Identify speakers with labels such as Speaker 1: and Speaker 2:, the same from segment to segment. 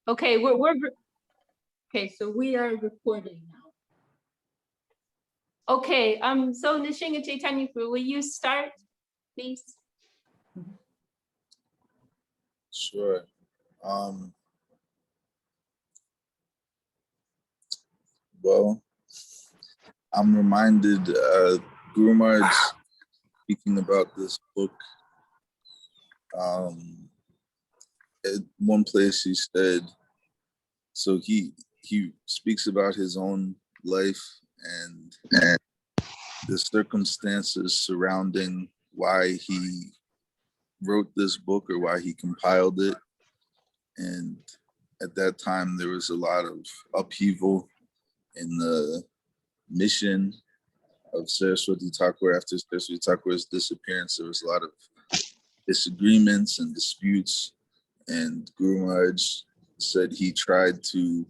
Speaker 1: Okay, okay, so we are recording now. Okay, so Nrsingha Chaitanya, will you start, please?
Speaker 2: Sure. Well, I'm reminded, Guru Maharaj speaking about this book. At one place he said, so he speaks about his own life and the circumstances surrounding why he wrote this book or why he compiled it. And at that time, there was a lot of upheaval in the mission of Saraswati Thakur. After Saraswati Thakur's disappearance, there was a lot of disagreements and disputes. And Guru Maharaj said he tried to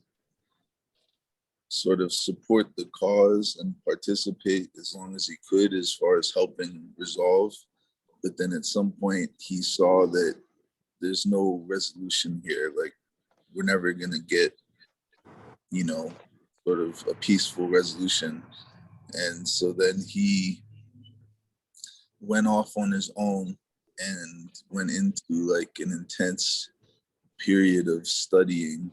Speaker 2: sort of support the cause and participate as long as he could as far as helping resolve. But then at some point he saw that there's no resolution here. Like, we're never gonna get, sort of a peaceful resolution. And so then he went off on his own and went into like an intense period of studying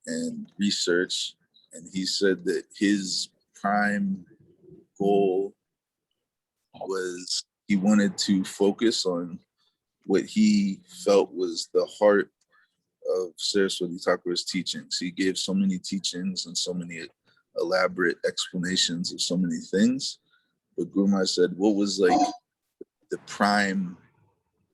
Speaker 2: and research. And he said that his prime goal was he wanted to focus on what he felt was the heart of Saraswati Thakur's teachings. He gave so many teachings and so many elaborate explanations of so many things. But Guru Maharaj said, what was like the prime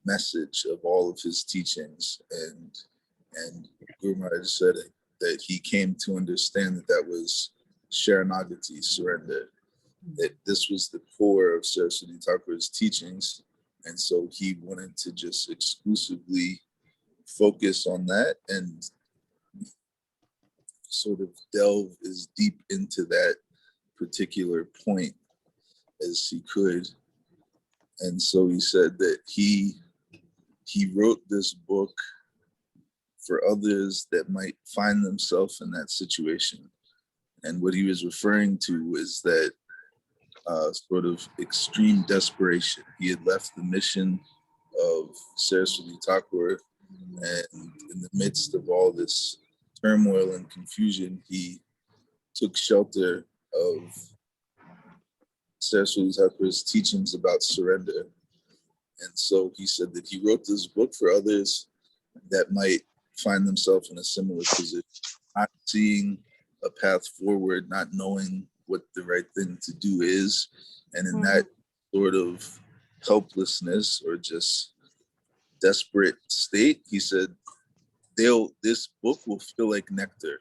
Speaker 2: message of all of his teachings? And Guru Maharaj said that he came to understand that was Sharanagati, surrender. That this was the core of Saraswati Thakur's teachings. And so he wanted to just exclusively focus on that and sort of delve as deep into that particular point as he could. And so he said that he wrote this book for others that might find themselves in that situation. And what he was referring to is that sort of extreme desperation. He had left the mission of Saraswati Thakur, and in the midst of all this turmoil and confusion, he took shelter of Saraswati Thakur's teachings about surrender. And so he said that he wrote this book for others that might find themselves in a similar position, not seeing a path forward, not knowing what the right thing to do is. And in that sort of helplessness or just desperate state, he said, this book will feel like nectar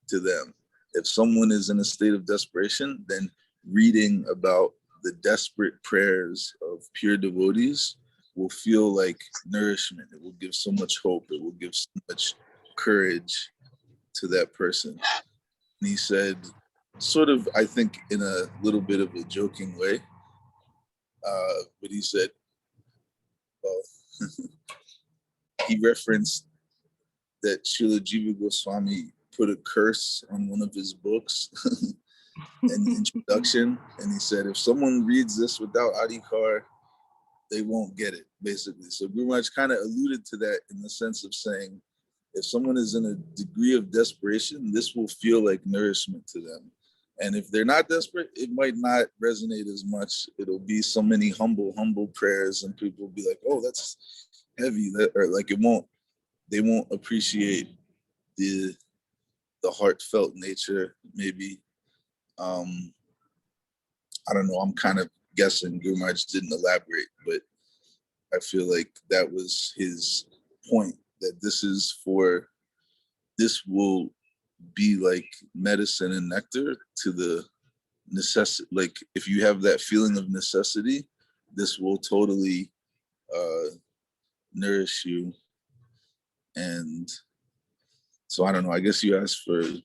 Speaker 2: to them. If someone is in a state of desperation, then reading about the desperate prayers of pure devotees will feel like nourishment. It will give so much hope. It will give so much courage to that person. And he said, sort of, I think in a little bit of a joking way, but he said, well, he referenced that Srila Jiva Goswami put a curse on one of his books in the introduction. And he said, if someone reads this without Adhikar, they won't get it, basically. So Guru Maharaj kind of alluded to that in the sense of saying, if someone is in a degree of desperation, this will feel like nourishment to them. And if they're not desperate, it might not resonate as much. It'll be so many humble prayers, and people will be like, oh, that's heavy. Or like they won't appreciate the heartfelt nature, maybe. I don't know, I'm kind of guessing. Guru Maharaj didn't elaborate, but I feel like that was his point, that this will be like medicine and nectar to the necessity. Like, if you have that feeling of necessity, this will totally nourish you. And so I don't know, I guess you asked to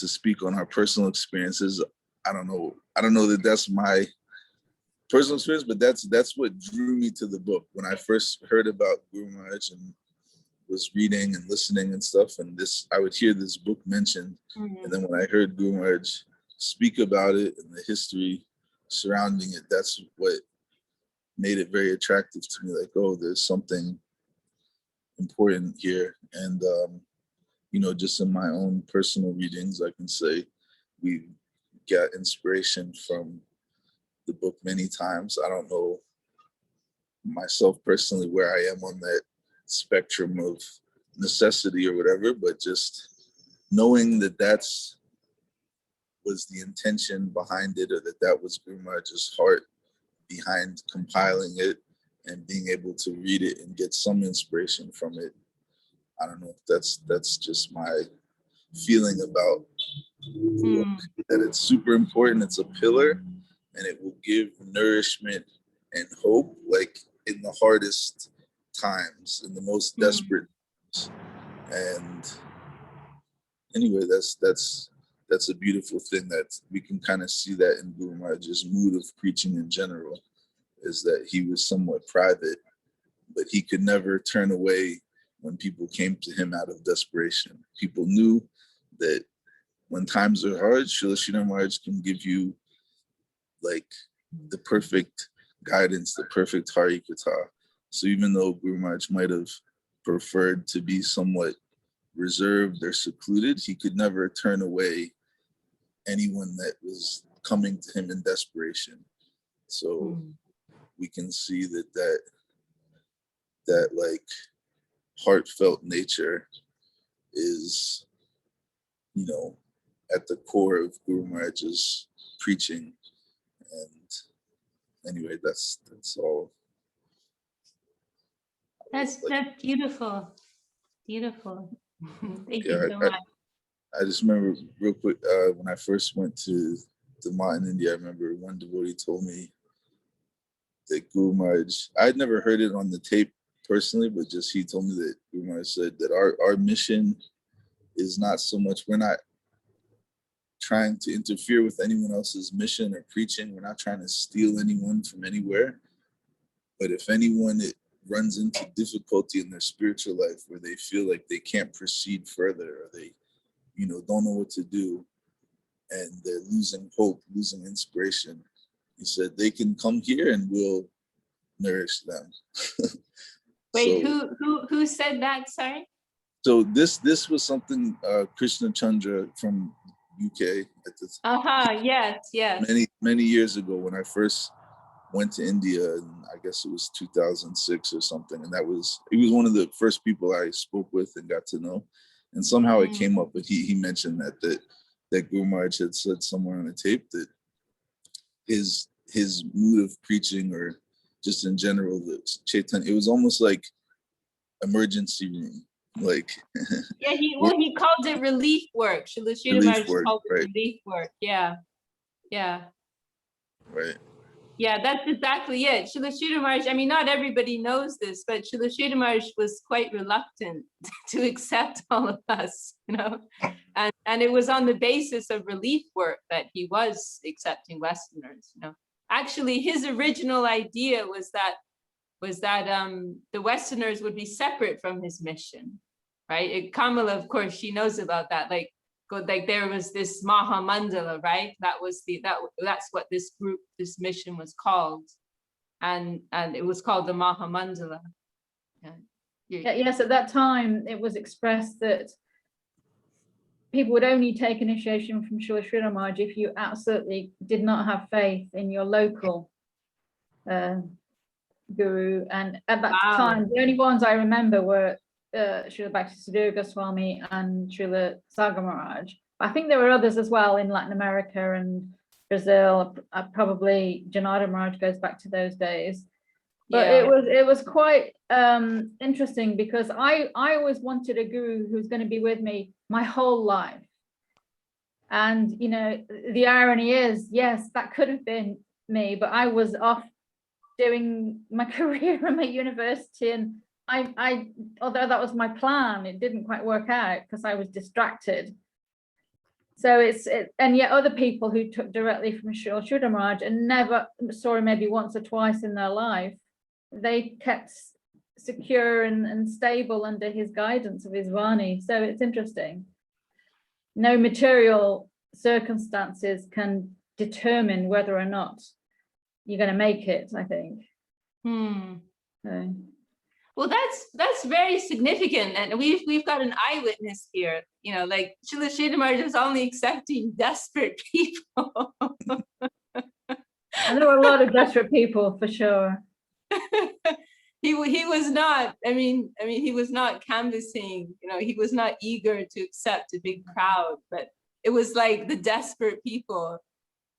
Speaker 2: speak on our personal experiences. I don't know that that's my personal experience, but that's what drew me to the book. When I first heard about Guru Maharaj and was reading and listening and stuff, and I would hear this book mentioned, and then when I heard Guru Maharaj speak about it and the history surrounding it, that's what made it very attractive to me. Like, oh, there's something important here. And just in my own personal readings, I can say we got inspiration from the book many times. I don't know myself personally where I am on that spectrum of necessity or whatever, but just knowing that was the intention behind it, or that was Guru Maharaj's heart behind compiling it and being able to read it and get some inspiration from it. I don't know, that's just my feeling about that. It's super important. It's a pillar, and it will give nourishment and hope, like in the hardest times, in the most desperate times. And anyway, that's a beautiful thing, that we can kind of see that in Guru Maharaj's mood of preaching in general, is that he was somewhat private, but he could never turn away when people came to him out of desperation. People knew that when times are hard, Srila Sridhar Maharaj can give you like the perfect guidance, the perfect Hari Katha. So even though Guru Maharaj might have preferred to be somewhat reserved or secluded, he could never turn away anyone that was coming to him in desperation. So we can see that like heartfelt nature is, at the core of Guru Maharaj's preaching. And anyway, that's all.
Speaker 1: That's beautiful. Beautiful. Thank you so much.
Speaker 2: I just remember real quick, when I first went to the Mount in India, I remember one devotee told me that Guru Maharaj, I'd never heard it on the tape personally, but just he told me that Guru Maharaj said that our mission is not so much, we're not trying to interfere with anyone else's mission or preaching. We're not trying to steal anyone from anywhere. But if anyone runs into difficulty in their spiritual life, where they feel like they can't proceed further, or they, don't know what to do, and they're losing hope, losing inspiration, he said they can come here and we'll nourish them.
Speaker 1: Wait, who said that? Sorry.
Speaker 2: So this was something Krishna Chandra from UK at the
Speaker 1: yes.
Speaker 2: Many years ago, when I first went to India, and I guess it was 2006 or something, and he was one of the first people I spoke with and got to know, and somehow it came up, but he mentioned that Guru Maharaj had said somewhere on a tape that his mood of preaching, or just in general, the Chaitanya, it was almost like emergency room, like
Speaker 1: he called it relief work. Srila Sridhar Maharaj called it relief work. Yeah.
Speaker 2: Right.
Speaker 1: Yeah, that's exactly it. Srila Sridhar Maharaj, I mean, not everybody knows this, but Srila Sridhar Maharaj was quite reluctant to accept all of us, and it was on the basis of relief work that he was accepting Westerners, Actually, his original idea was that the Westerners would be separate from his mission, right? And Kamala, of course, she knows about that. Like there was this Maha Mandala, right? That's what this mission was called, and it was called the Maha Mandala.
Speaker 3: Yes, at that time it was expressed that people would only take initiation from Srila Sridhar Maharaj if you absolutely did not have faith in your local guru. And at that time, the only ones I remember were Srila Bhakti Goswami and Srila Sagar Maharaj. I think there were others as well in Latin America and Brazil. Probably Janardhan Maharaj goes back to those days. But it was quite interesting, because I always wanted a guru who's going to be with me my whole life. And the irony is, yes, that could have been me, but I was off doing my career in my university, and I although that was my plan, it didn't quite work out because I was distracted. So and yet other people who took directly from Srila Sridhar Maharaj and never saw him maybe once or twice in their life, they kept secure and stable under his guidance of his Vani. So it's interesting. No material circumstances can determine whether or not you're going to make it, I think. So.
Speaker 1: Well, that's very significant, and we've got an eyewitness here. You know, like Srila Sridhar Maharaj is only accepting desperate people.
Speaker 3: And there were a lot of desperate people, for sure.
Speaker 1: He was not. I mean, he was not canvassing. You know, he was not eager to accept a big crowd, but it was like the desperate people.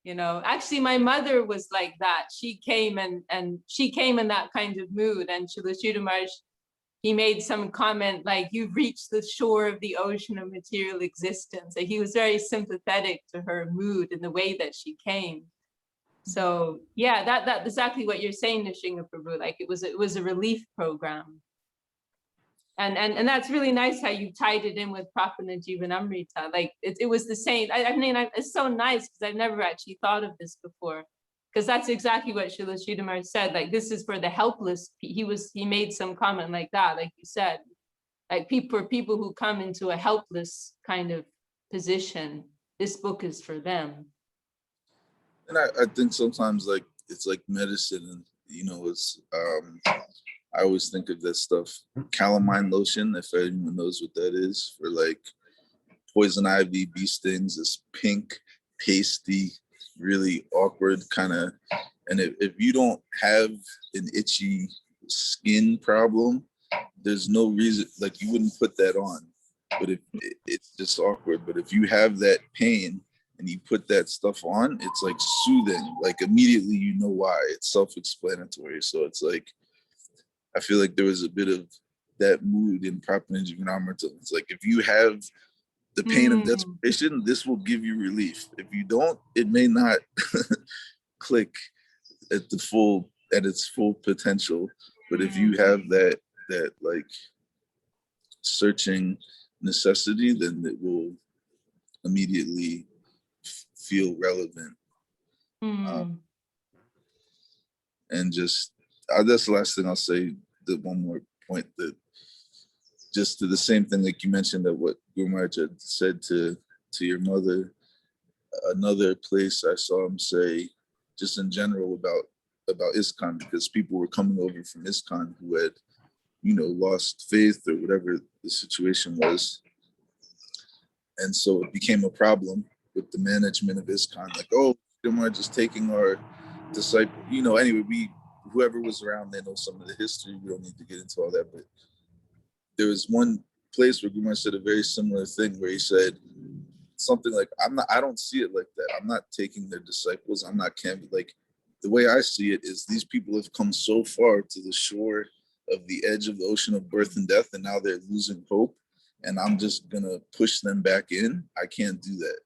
Speaker 1: You know, actually, my mother was like that. She came and she came in that kind of mood. And Srila Sridhar Maharaj, he made some comment like, "You've reached the shore of the ocean of material existence." And he was very sympathetic to her mood and the way that she came. So yeah, that's exactly what you're saying, Nrsingha Prabhu. Like it was a relief program. And that's really nice how you tied it in with Prapanna-jivanamritam. Like it was the same. I mean, it's so nice because I've never actually thought of this before. Because that's exactly what Srila Sridhar Maharaj said. Like this is for the helpless. He made some comment like that, like you said, like people who come into a helpless kind of position. This book is for them.
Speaker 2: And I think sometimes like it's like medicine, and you know, it's I always think of that stuff, calamine lotion, if anyone knows what that is, for like poison ivy, bee stings. It's pink, pasty, really awkward kind of. And if you don't have an itchy skin problem, there's no reason, like you wouldn't put that on. But if it's just awkward. But if you have that pain and you put that stuff on, it's like soothing. Like immediately you know why. It's self-explanatory. So it's like, I feel like there was a bit of that mood in Prapanna-jivanamritam. It's like, if you have the pain of desperation, this will give you relief. If you don't, it may not click at its full potential. But if you have that like searching necessity, then it will immediately feel relevant. And just that's the last thing I'll say. The one more point, that just to the same thing like you mentioned, that what Guru Maharaj had said to your mother. Another place I saw him say, just in general about ISKCON, because people were coming over from ISKCON who had, you know, lost faith or whatever the situation was, and so it became a problem with the management of ISKCON. Like, oh, Guru Maharaj is taking our disciple. You know, anyway, whoever was around, they know some of the history. We don't need to get into all that, but there was one place where Guru Maharaj said a very similar thing, where he said something like, I don't see it like that. I'm not taking their disciples. I'm not like, the way I see it is these people have come so far to the shore of the edge of the ocean of birth and death, and now they're losing hope, and I'm just gonna push them back in. I can't do that.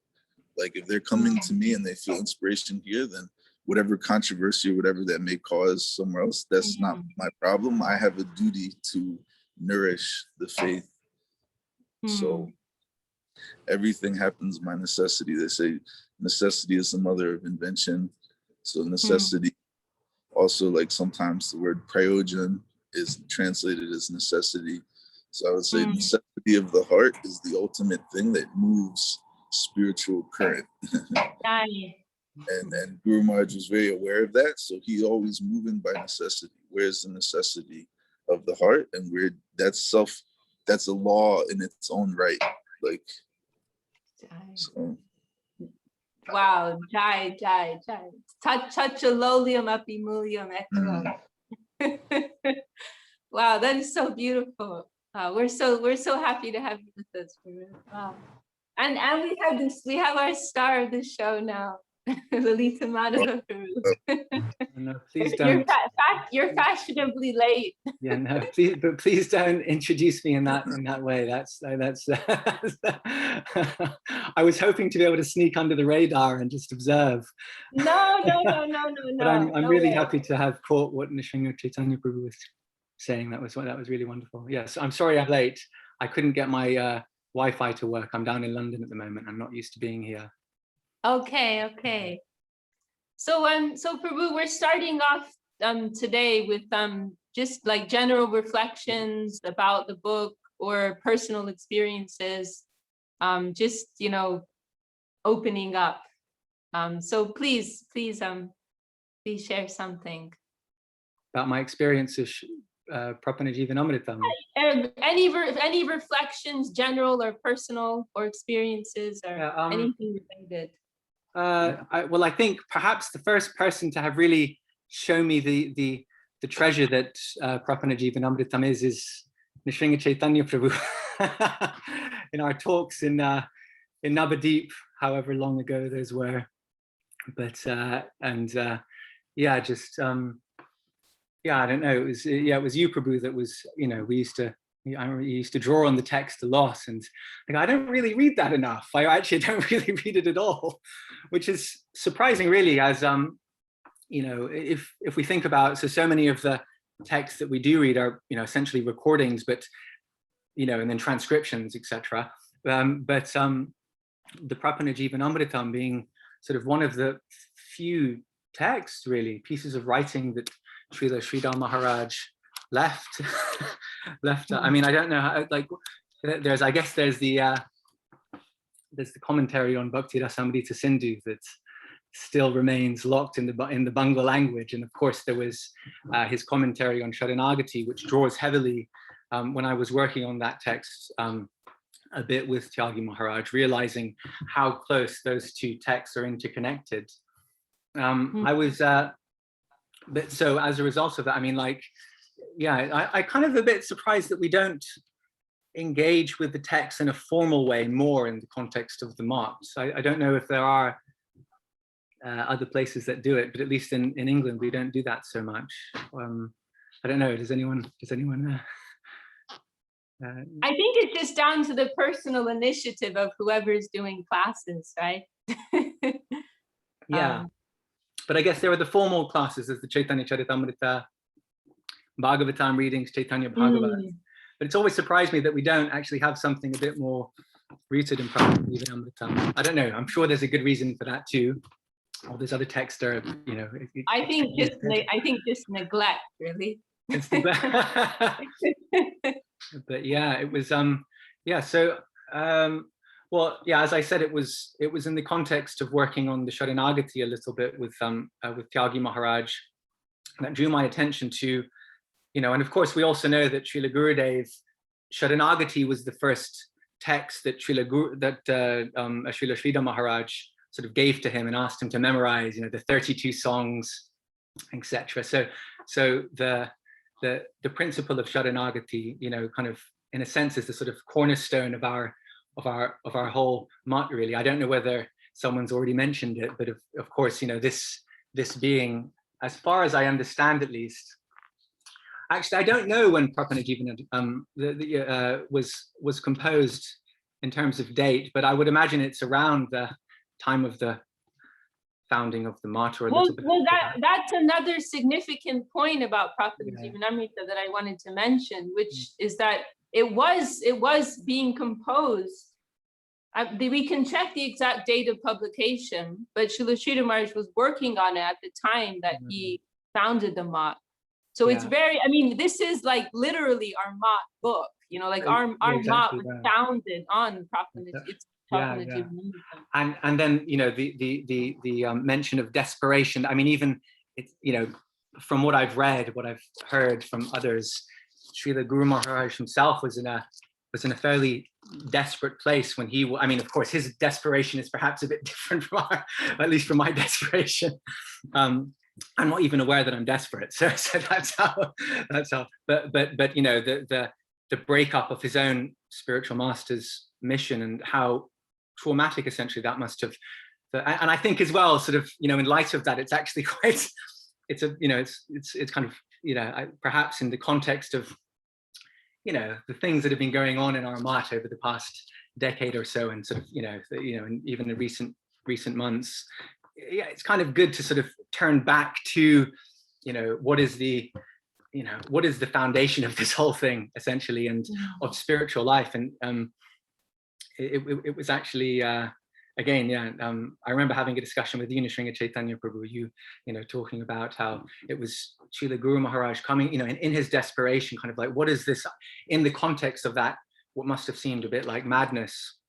Speaker 2: Like if they're coming to me and they feel inspiration here, then whatever controversy or whatever that may cause somewhere else, that's not my problem. I have a duty to nourish the faith. So everything happens by necessity. They say necessity is the mother of invention. So necessity, also, like sometimes the word prayojan is translated as necessity. So I would say necessity of the heart is the ultimate thing that moves spiritual current. And Guru Maharaj was very aware of that. So he's always moving by necessity. Where's the necessity of the heart? And that's a law in its own right. Like, so.
Speaker 1: Wow, jai. Tacha lolium api mulium ekaro. Wow, that is so beautiful. We're so happy to have you with us. Wow. And we have our star of the show now, Lalita Madhava.
Speaker 4: No, please don't.
Speaker 1: You're fashionably late.
Speaker 4: Yeah, no, please don't introduce me in that way. That's I was hoping to be able to sneak under the radar and just observe.
Speaker 1: No.
Speaker 4: But I'm really happy to have caught what Nrsingha Chaitanya Prabhu was saying. That was really wonderful. Yes, I'm sorry I'm late. I couldn't get my Wi-Fi to work. I'm down in London at the moment. I'm not used to being here.
Speaker 1: Okay. So Prabhu, we're starting off today with just like general reflections about the book or personal experiences, just, you know, opening up. So please share something.
Speaker 4: About my experience of Prapanna-jivanamritam.
Speaker 1: Any reflections, general or personal, or experiences, or anything related.
Speaker 4: Well, I think perhaps the first person to have really shown me the treasure that Prapanna-jivanamritam is Nrsingha Chaitanya Prabhu in our talks in Navadip, however long ago those were. But yeah, just yeah, I don't know. It was you, Prabhu, that was, you know, I remember you used to draw on the text a lot, and like, I don't really read that enough. I actually don't really read it at all, which is surprising, really, as you know, if we think about, so many of the texts that we do read are, you know, essentially recordings, but, you know, and then transcriptions, etc. But the Prapanna-jivanamritam being sort of one of the few texts, really, pieces of writing that Srila Sridhar Maharaj left. I mean, I don't know how, like, I guess there's the commentary on Bhakti Rasamrita Sindhu that still remains locked in the Bangla language, and of course there was his commentary on Sharanagati, which draws heavily when I was working on that text a bit with Tyagi Maharaj, realizing how close those two texts are interconnected. I was but so as a result of that, I mean, like, yeah, I kind of a bit surprised that we don't engage with the text in a formal way more in the context of the marts. I don't know if there are other places that do it, but at least in England we don't do that so much. I don't know. Does anyone?
Speaker 1: I think it's just down to the personal initiative of whoever's doing classes, right?
Speaker 4: Yeah. But I guess there are the formal classes, as the Chaitanya Charitamrita, Bhagavatam readings, Chaitanya Bhagavat. But it's always surprised me that we don't actually have something a bit more rooted in Prapanna-jivanamritam. I don't know. I'm sure there's a good reason for that too. All these other texts are, you know.
Speaker 1: I think just neglect, really.
Speaker 4: But yeah, it was yeah. So well, yeah, as I said, it was in the context of working on the Sharanagati a little bit with Tyagi Maharaj that drew my attention to, you know, and of course we also know that Srila Gurudev, Sharanagati was the first text that Srila Sridhar Maharaj sort of gave to him and asked him to memorize, you know, the 32 songs, etc. So the principle of Sharanagati, you know, kind of in a sense is the sort of cornerstone of our whole mat, really. I don't know whether someone's already mentioned it, but of course, you know, this being, as far as I understand at least, actually I don't know when Prapanna-jivanamritam was composed in terms of date, but I would imagine it's around the time of the founding of the mat, or a little bit.
Speaker 1: Well, that's another significant point about Prapanna-jivanamrita that I wanted to mention, which is that it was being composed. We can check the exact date of publication, but Srila Sridhar Maharaj was working on it at the time that he founded the mat. So it's very, I mean, this is like literally our mat book, you know, like our mat was founded on Prapanna-jivanamrita.
Speaker 4: And then, you know, the mention of desperation. I mean, even it's, you know, from what I've read, what I've heard from others, Srila Guru Maharaj himself was in a fairly desperate place when he, I mean, of course, his desperation is perhaps a bit different from at least from my desperation. I'm not even aware that I'm desperate. So that's how, but you know, the breakup of his own spiritual master's mission and how traumatic essentially that must have, and I think as well, sort of, you know, in light of that, it's actually quite, it's a, you know, it's kind of, you know, perhaps in the context of, you know, the things that have been going on in our mat over the past decade or so, and sort of, you know, and even the recent months, yeah, it's kind of good to sort of turn back to, you know, what is the foundation of this whole thing essentially, and of spiritual life. And it was actually again, yeah, I remember having a discussion with you, Nrsingha Chaitanya Prabhu, you know, talking about how it was Srila Guru Maharaj coming, you know, in his desperation, kind of like, what is this, in the context of that, what must have seemed a bit like madness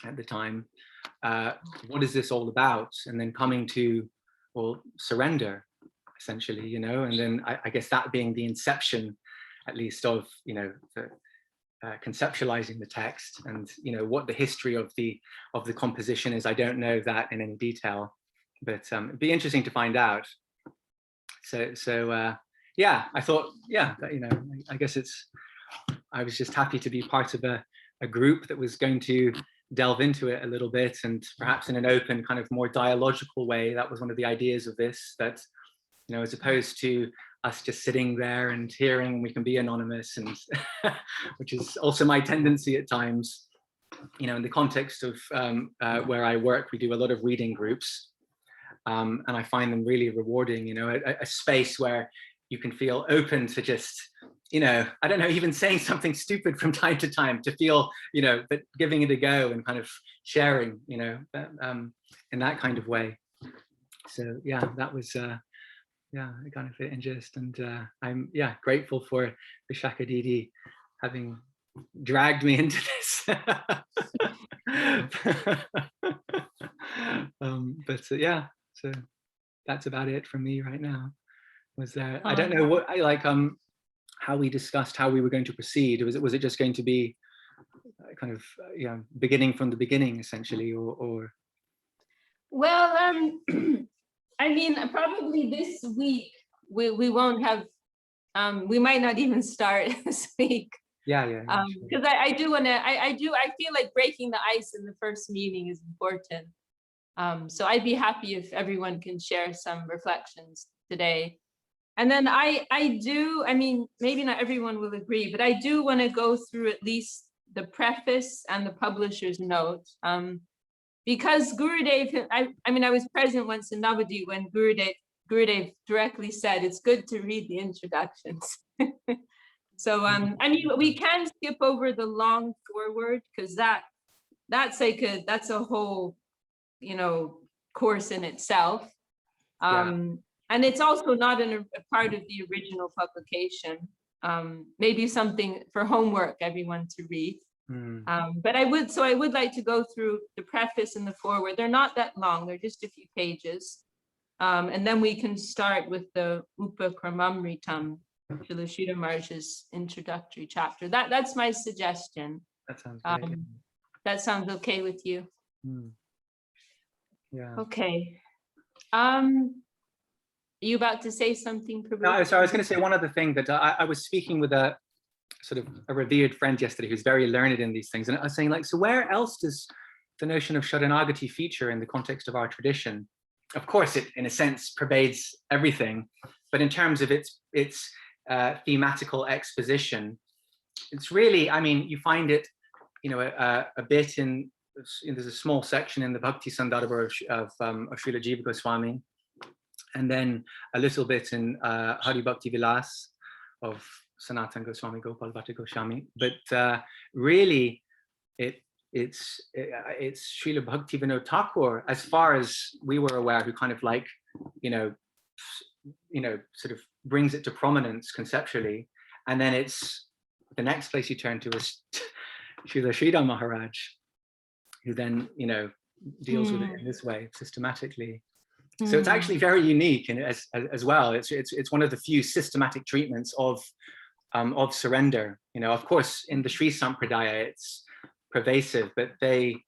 Speaker 4: at the time, what is this all about? And then coming to, well, surrender, essentially, you know, and then I guess that being the inception, at least, of, you know, conceptualizing the text, and, you know, what the history of the composition is. I don't know that in any detail, but it'd be interesting to find out. So yeah, I thought, yeah, that, you know, I guess I was just happy to be part of a group that was going to delve into it a little bit, and perhaps in an open, kind of more dialogical way. That was one of the ideas of this, that, you know, as opposed to us just sitting there and hearing, we can be anonymous, and which is also my tendency at times. You know, in the context of where I work, we do a lot of reading groups, and I find them really rewarding. You know, a space where you can feel open to just, you know, I don't know, even saying something stupid from time to time, to feel, you know, but giving it a go and kind of sharing, you know, in that kind of way. So yeah, that was yeah, I kind of fit in just, and I'm, yeah, grateful for Vishaka Didi having dragged me into this. But yeah, so that's about it from me right now. Was there, I don't know what I like, how we discussed how we were going to proceed. Was it just going to be kind of, you know, beginning from the beginning, essentially, or?
Speaker 1: Well, I mean, probably this week we won't have, we might not even start this week.
Speaker 4: Yeah.
Speaker 1: Because I do want to, I feel like breaking the ice in the first meeting is important. So I'd be happy if everyone can share some reflections today. And then I mean, maybe not everyone will agree, but I do want to go through at least the preface and the publisher's note. Because Gurudev, I mean, I was present once in Navadvip when Gurudev directly said, it's good to read the introductions. So, I mean, we can skip over the long foreword, because that's a whole, you know, course in itself. And it's also not a part of the original publication. Maybe something for homework, everyone to read. But I would like to go through the preface and the foreword. They're not that long, they're just a few pages. And then we can start with the Upakramamritam, Srila Sridhar Maharaj's introductory chapter. That's my suggestion.
Speaker 4: That sounds great.
Speaker 1: That sounds okay with you?
Speaker 4: Yeah.
Speaker 1: Okay. Are you about to say something, Prabhu?
Speaker 4: No, so I was going to say one other thing, that I was speaking with a sort of a revered friend yesterday who's very learned in these things, and I was saying, like, so where else does the notion of Sharanagati feature in the context of our tradition? Of course, it, in a sense, pervades everything, but in terms of its thematical exposition, it's really, I mean, you find it, you know, a bit in, there's a small section in the Bhakti Sandarbha of Srila Jiva Goswami, and then a little bit in Hari Bhakti Vilas of Sanatan Goswami, Gopal Bhatta Goswami. But really, it's Srila Bhakti Vinod Thakur, as far as we were aware, who kind of like, you know, sort of brings it to prominence conceptually. And then it's the next place you turn to is Srila Sridhar Maharaj, who then, you know, deals with it in this way systematically. So it's actually very unique, and as well, it's one of the few systematic treatments of surrender. You know, of course, in the Sri Sampradaya, it's pervasive, but they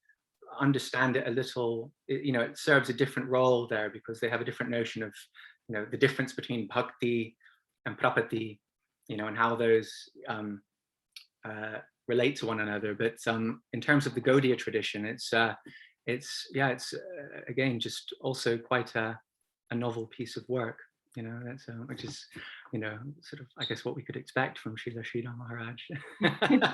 Speaker 4: understand it a little. You know, it serves a different role there, because they have a different notion of, you know, the difference between bhakti and prapatti, you know, and how those relate to one another. But in terms of the Gaudiya tradition, it's again just also quite a novel piece of work, you know. That's which is, you know, sort of, I guess, what we could expect from Srila Sridhar Maharaj.
Speaker 1: and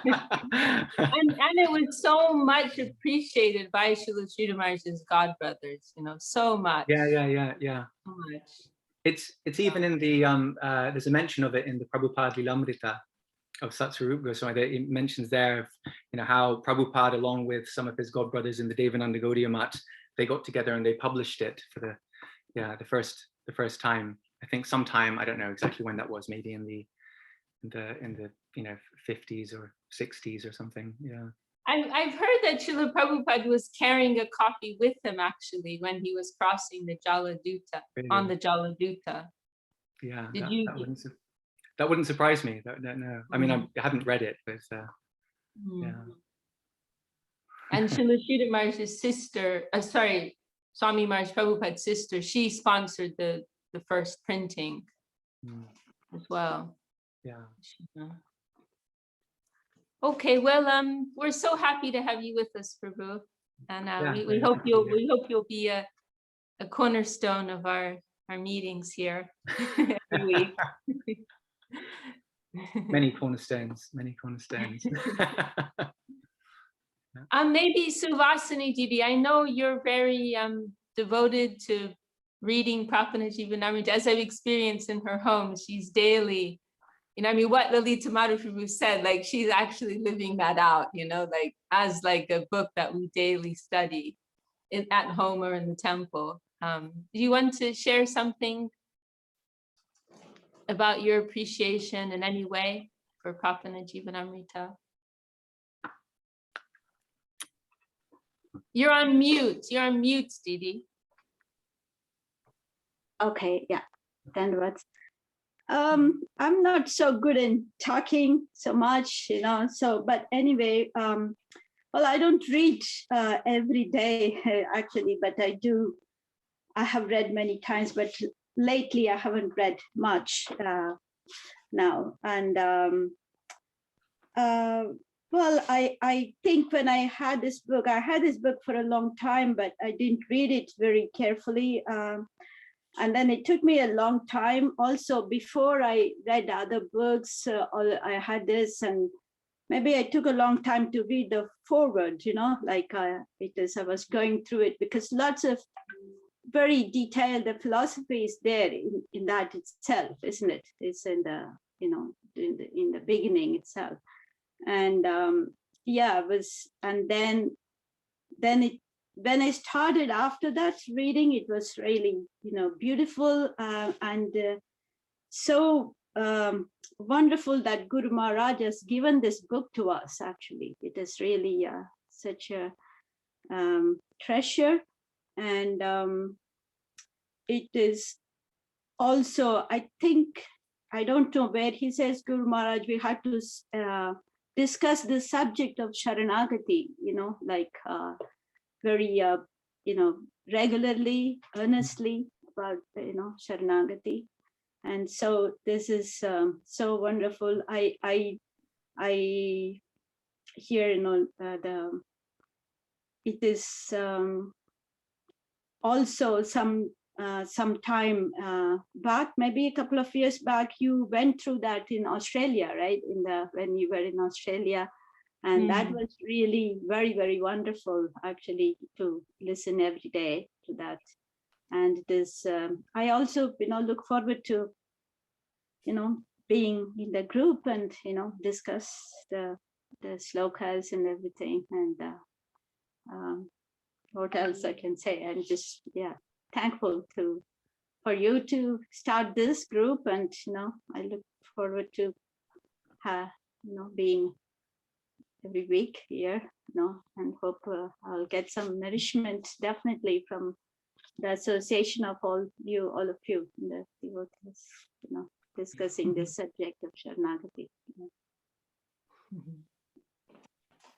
Speaker 1: it was so much appreciated by Srila Sridhar Maharaj's godbrothers, you know, so much.
Speaker 4: Yeah.
Speaker 1: So much.
Speaker 4: It's even in the there's a mention of it in the Prabhupada Lilamrita of Satsvarup Goswami. It mentions there, how Prabhupada, along with some of his godbrothers in the Devananda Gaudiya Math, they got together and they published it for the first time. I think sometime, I don't know exactly when that was, maybe in the 50s or 60s or something. Yeah.
Speaker 1: I've heard that Srila Prabhupada was carrying a copy with him actually when he was crossing the Jaladuta,
Speaker 4: Really?
Speaker 1: on the Jaladuta.
Speaker 4: Yeah,
Speaker 1: Did
Speaker 4: that wouldn't surprise me. No, I mean, I haven't read it, but yeah.
Speaker 1: And Srila Sridhar Maharaj's sister, Swami Maharaj Prabhupada's sister, she sponsored the first printing as well.
Speaker 4: Yeah.
Speaker 1: Okay, well, we're so happy to have you with us, Prabhu, and
Speaker 4: Yeah,
Speaker 1: we hope you'll be a cornerstone of our meetings here every week.
Speaker 4: Many cornerstones.
Speaker 1: Maybe Suvasini Didi, I know you're very devoted to reading Prapanna-jivanamritam, as I've experienced in her home. She's daily, what Lalita Madhava said, like she's actually living that out, like as like a book that we daily study at home or in the temple. Do you want to share something about your appreciation in any way for Prapanna-jivanamritam? You're on mute, Didi.
Speaker 5: Okay, yeah, then what? I'm not so good in talking so much, but anyway, well, I don't read every day actually, but I have read many times, but lately I haven't read much now. And well, I think when I had this book for a long time, but I didn't read it very carefully. And then it took me a long time also before I read other books. I had this, and maybe I took a long time to read the foreword, I was going through it, because lots of very detailed, the philosophy is there in that itself, isn't it? It's in the, in the beginning itself. And yeah, and then when I started after that reading, it was really, beautiful and so wonderful that Guru Maharaj has given this book to us. Actually, it is really such a treasure, and it is also, I think, I don't know where he says, Guru Maharaj, we had to discuss the subject of Sharanagati, very, regularly, earnestly about, Sharanagati. And so this is so wonderful. I hear, it is also some time back, maybe a couple of years back, you went through that in Australia, right? When you were in Australia. And that was really very, very wonderful, actually, to listen every day to that. And it is, I also, look forward to, being in the group and, discuss the slokas and everything. And what else I can say? I'm just, thankful for you to start this group. And, I look forward to, being every week here, and hope I'll get some nourishment definitely from the association of all of you, the devotees, discussing this subject of Sharanagati.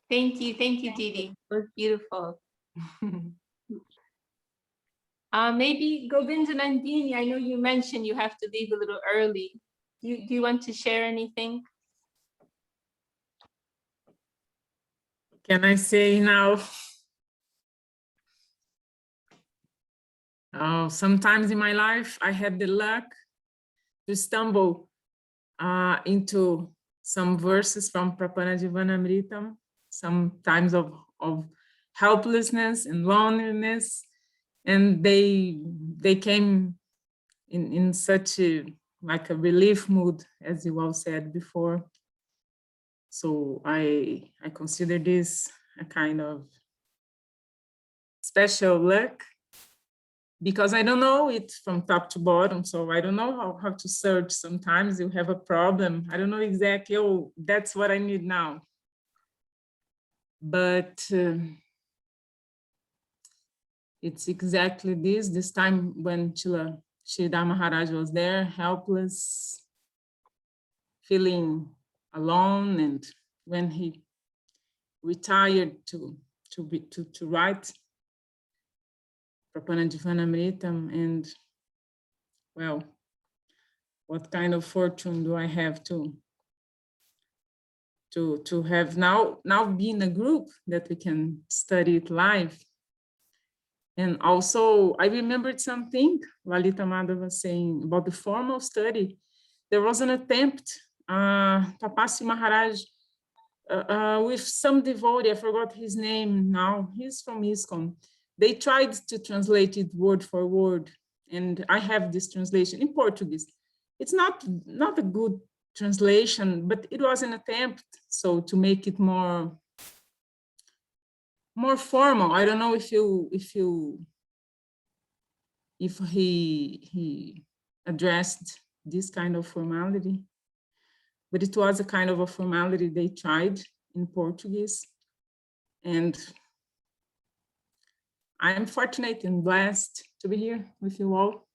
Speaker 1: Thank you, Didi. It was beautiful. Maybe Govinda Nandini, I know you mentioned you have to leave a little early. Do you want to share anything?
Speaker 6: Can I say now? Sometimes in my life, I had the luck to stumble into some verses from Prapanna-jivanamritam, some times of helplessness and loneliness, and they came in such a relief mood, as you all said before. So I consider this a kind of special luck, because I don't know it from top to bottom. So I don't know how to search. Sometimes you have a problem. I don't know exactly, oh, that's what I need now. But it's exactly this time when Sridhar Maharaj was there, helpless, feeling alone, and when he retired to write Prapanna-jivanamritam, and well, what kind of fortune do I have to have now be in a group that we can study it live. And also, I remembered something Lalita Madhava was saying about the formal study. There was an attempt, Tapasi Maharaj, with some devotee, I forgot his name now, he's from ISKCON. They tried to translate it word for word, and I have this translation in Portuguese. It's not a good translation, but it was an attempt, so to make it more formal. I don't know if he addressed this kind of formality, but it was a kind of a formality they tried in Portuguese. And I am fortunate and blessed to be here with you all.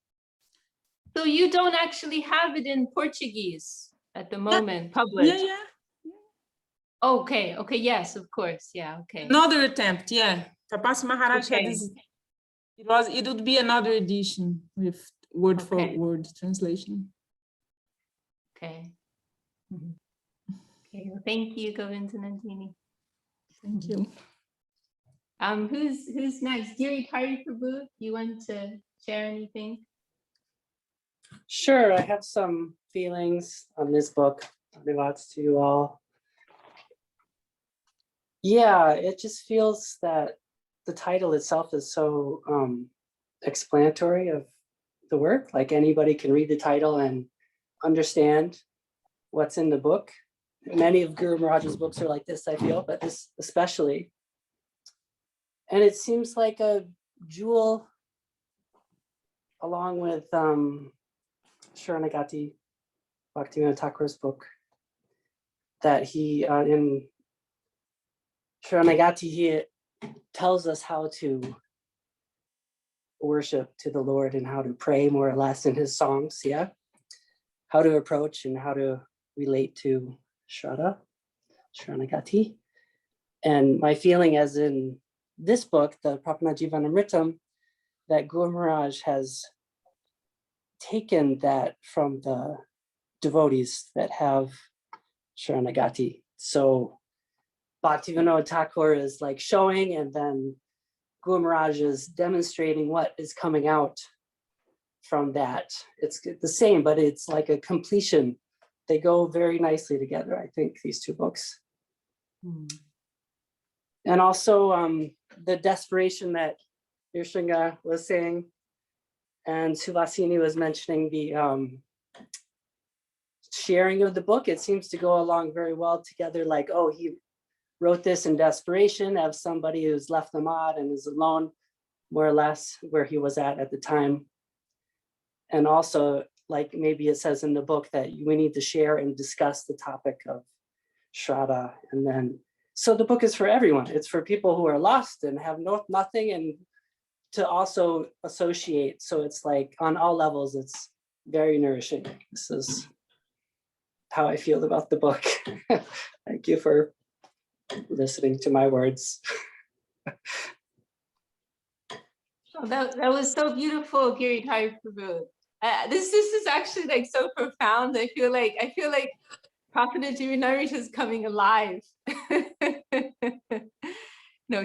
Speaker 1: So you don't actually have it in Portuguese at the moment, published?
Speaker 6: Yeah.
Speaker 1: Okay, yes, of course, yeah, okay.
Speaker 6: Another attempt, yeah. Tapasi Maharaj had
Speaker 1: Okay.
Speaker 6: this, it would be another edition with word for word translation.
Speaker 1: Okay. Okay, well, thank you, Govinda Nandini.
Speaker 6: Thank you.
Speaker 1: Who's next? Giri Prabhu, you want to share anything?
Speaker 7: Sure, I have some feelings on this book. Dhanyavads to you all. Yeah, it just feels that the title itself is so explanatory of the work. Like anybody can read the title and understand what's in the book. Many of Guru Maharaj's books are like this, I feel, but this especially. And it seems like a jewel along with Sharanagati, Bhaktivinoda Thakur's book, that he, in Sharanagati, he tells us how to worship to the Lord and how to pray, more or less, in his songs, yeah? How to approach and how to relate to Sharanagati. And my feeling, as in this book, the Prapanna-jivanamritam, that Guru Maharaj has taken that from the devotees that have Sharanagati. So Bhaktivinoda Thakur is like showing, and then Guru Maharaj is demonstrating what is coming out from that. It's the same, but it's like a completion. They go very nicely together, I think, these two books. And also the desperation that Nrsingha was saying, and Suvasini was mentioning, the sharing of the book. It seems to go along very well together, like, oh, he wrote this in desperation of somebody who's left the mod and is alone, more or less, where he was at the time. And also, like maybe it says in the book that we need to share and discuss the topic of Shraddha. And then, so the book is for everyone. It's for people who are lost and have nothing, and to also associate. So it's like on all levels, it's very nourishing. This is how I feel about the book. Thank you for listening to my words.
Speaker 1: Oh, that was so beautiful, Giri Prabhu. This is actually like so profound. I feel like Prapanna-jivanamritam is coming alive.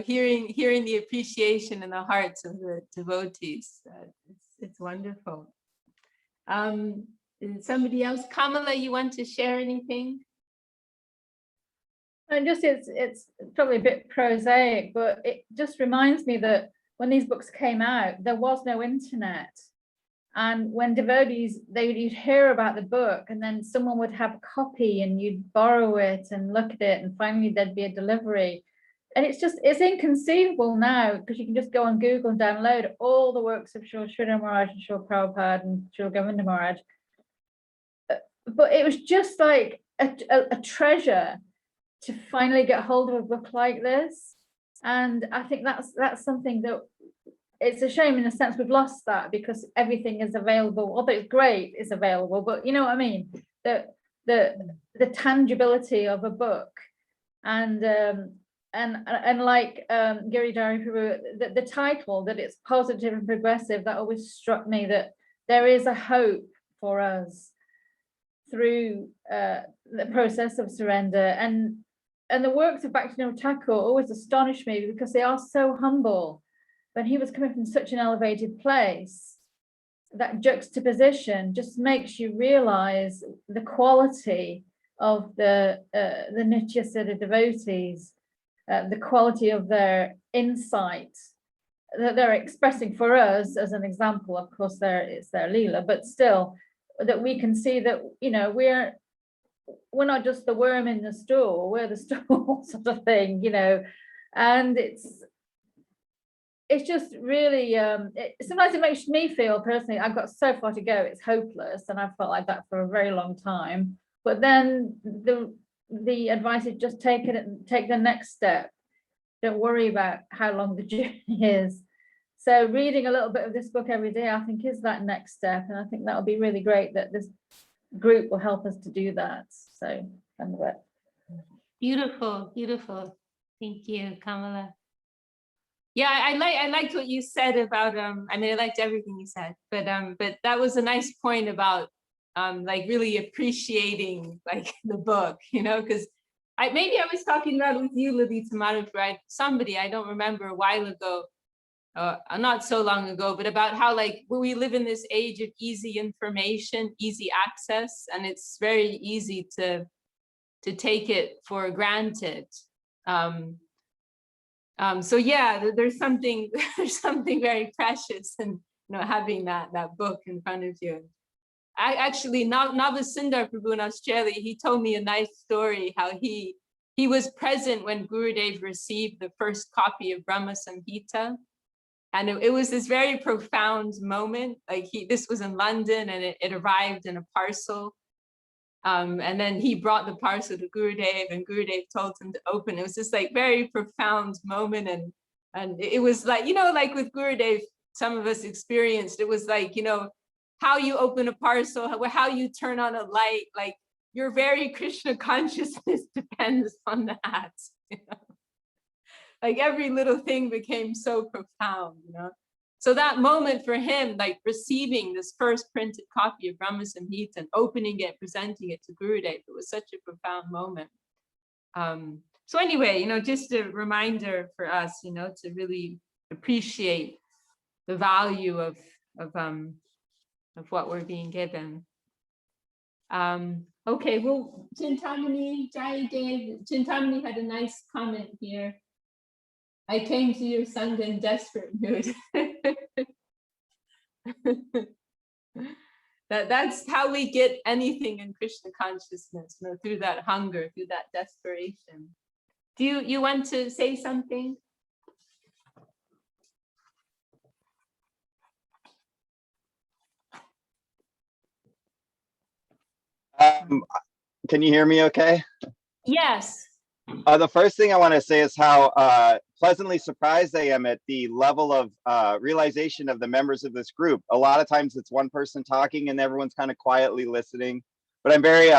Speaker 1: Hearing the appreciation in the hearts of the devotees. It's wonderful. Somebody else, Kamala, you want to share anything?
Speaker 3: And just it's probably a bit prosaic, but it just reminds me that when these books came out, there was no internet. And when devotees, you'd hear about the book, and then someone would have a copy and you'd borrow it and look at it, and finally there'd be a delivery. And it's inconceivable now, because you can just go on Google and download all the works of Srila Sridhar Maharaj and Srila Prabhupada and Srila Govinda Maharaj. But it was just like a treasure to finally get hold of a book like this. And I think that's something that, it's a shame in a sense we've lost that, because everything is available, although it's great, it's available, but you know what I mean? The tangibility of a book, and like Giridhari Prabhu, the title, that it's positive and progressive, that always struck me, that there is a hope for us through the process of surrender. And the works of Bhaktivinoda Thakur always astonish me, because they are so humble. But he was coming from such an elevated place, that juxtaposition just makes you realize the quality of the Nitya Siddha devotees, the quality of their insight that they're expressing for us as an example. Of course, it's their Leela, but still, that we can see that, you know, we're not just the worm in the stool, we're the stool sort of thing, you know. And it's just really, sometimes it makes me feel personally, I've got so far to go, it's hopeless, and I've felt like that for a very long time. But then the advice is just take the next step. Don't worry about how long the journey is. So reading a little bit of this book every day, I think, is that next step. And I think that would be really great that this group will help us to do that. So anyway.
Speaker 1: Beautiful, beautiful. Thank you, Kamala. Yeah, I liked what you said about I mean, I liked everything you said, but that was a nice point about like really appreciating like the book, you know, because maybe I was talking about it with you, Lalita Madhava, right? Somebody, I don't remember, a while ago, not so long ago, but about how like we live in this age of easy information, easy access, and it's very easy to take it for granted. So yeah, there's something very precious in, you know, having that book in front of you. I actually, Navasindar Prabhu in Australia, he told me a nice story how he was present when Gurudev received the first copy of Brahma Samhita, and it was this very profound moment. Like this was in London, and it arrived in a parcel. And then he brought the parcel to Gurudev, and Gurudev told him to open. It was this like very profound moment, and it was like, you know, like with Gurudev, some of us experienced, it was like, you know, how you open a parcel, how you turn on a light, like your very Krishna consciousness depends on that. You know? Like every little thing became so profound, you know. So that moment for him, like receiving this first printed copy of Brahma Samhita and opening it, presenting it to Gurudev, it was such a profound moment. So anyway, you know, just a reminder for us, you know, to really appreciate the value of what we're being given. Okay, well, Chintamani, Jayadev, Chintamani had a nice comment here. I came to your Sangha in desperate mood. That's how we get anything in Krishna consciousness, you know, through that hunger, through that desperation. Do you want to say something?
Speaker 8: Can you hear me okay?
Speaker 1: Yes.
Speaker 8: The first thing I want to say is how pleasantly surprised I am at the level of realization of the members of this group. A lot of times it's one person talking and everyone's kind of quietly listening, but I'm very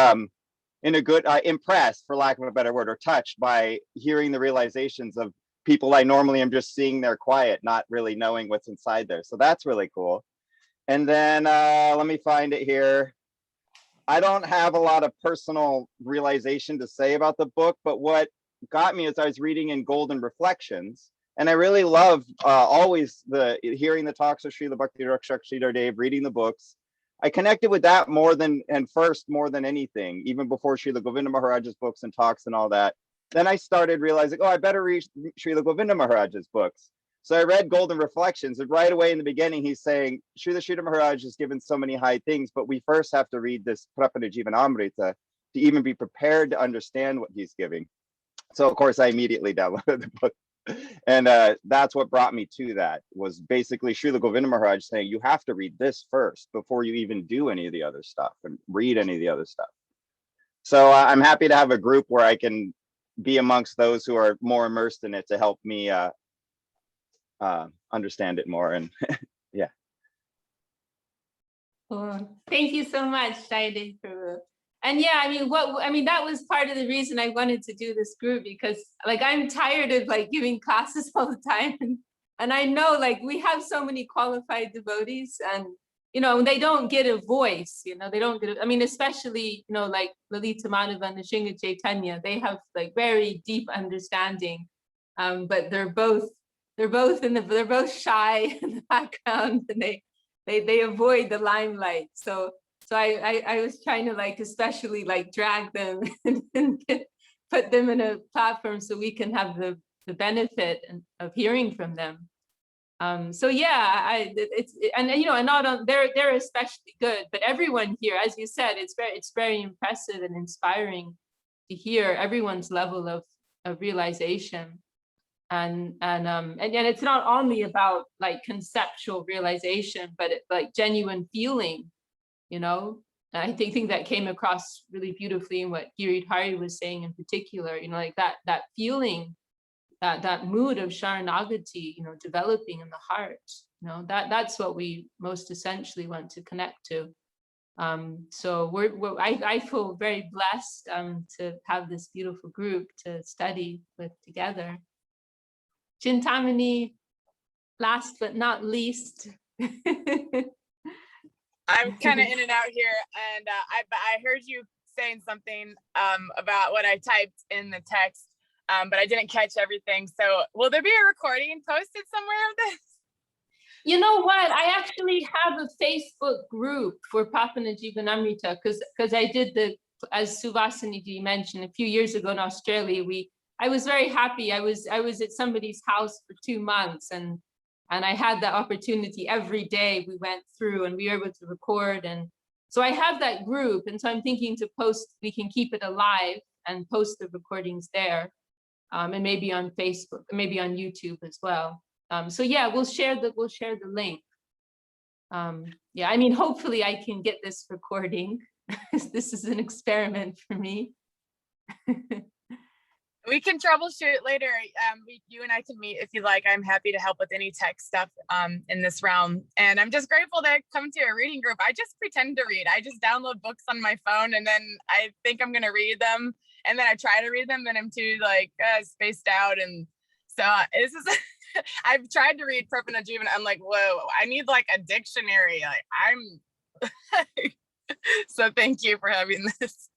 Speaker 8: impressed, for lack of a better word, or touched by hearing the realizations of people I normally am just seeing there quiet, not really knowing what's inside there. So that's really cool. And then let me find it here. I don't have a lot of personal realization to say about the book, but what got me is I was reading in Golden Reflections, and I really love always hearing the talks of Srila Bhakti Rakshak Sridhar Dev, reading the books. I connected with that more than anything, even before Srila Govinda Maharaj's books and talks and all that. Then I started realizing, oh, I better read Srila Govinda Maharaj's books. So I read Golden Reflections, and right away in the beginning, he's saying, Srila Sridhar Maharaj has given so many high things, but we first have to read this Prapanna-jivanamritam to even be prepared to understand what he's giving. So of course, I immediately downloaded the book. And that's what brought me to that, was basically Srila Govinda Maharaj saying, you have to read this first before you even do any of the other stuff and read any of the other stuff. So I'm happy to have a group where I can be amongst those who are more immersed in it to help me understand it more. And yeah.
Speaker 1: Oh, thank you so much, Shaidi, Prabhu. And yeah, I mean, that was part of the reason I wanted to do this group, because like, I'm tired of like giving classes all the time. And I know like we have so many qualified devotees, and, you know, they don't get a voice, you know, they don't get, I mean, especially, you know, like Lalita, Madhava, and Nrsingha, Chaitanya, they have like very deep understanding, but they're both shy in the background, and they avoid the limelight. So I was trying to like, especially like drag them and put them in a platform so we can have the benefit of hearing from them. So yeah, and you know, and not on, they're especially good, but everyone here, as you said, it's very impressive and inspiring to hear everyone's level of realization. And it's not only about like conceptual realization, but like genuine feeling, you know. And I think that came across really beautifully in what Giridhari was saying in particular, you know, like that feeling, that mood of Sharanagati, you know, developing in the heart, you know, that's what we most essentially want to connect to. So I feel very blessed to have this beautiful group to study with together. Chintamani, last but not least.
Speaker 9: I'm kind of in and out here, and I heard you saying something about what I typed in the text, but I didn't catch everything. So will there be a recording posted somewhere of this?
Speaker 1: You know what? I actually have a Facebook group for Prapanna-jivanamritam, because I did as Suvasini mentioned, a few years ago in Australia, I was very happy. I was at somebody's house for 2 months, and I had that opportunity every day. We went through and we were able to record. And so I have that group. And so I'm thinking to post, we can keep it alive and post the recordings there, and maybe on Facebook, maybe on YouTube as well. So yeah, we'll share the link. Yeah, I mean, hopefully I can get this recording. This is an experiment for me.
Speaker 9: We can troubleshoot later. You and I can meet if you like. I'm happy to help with any tech stuff in this realm. And I'm just grateful to come to a reading group. I just pretend to read. I just download books on my phone, and then I think I'm going to read them. And then I try to read them, and I'm too like spaced out. And so this is, I've tried to read Prapanna-jivanamritam. I'm like, whoa, I need like a dictionary. Like so thank you for having this.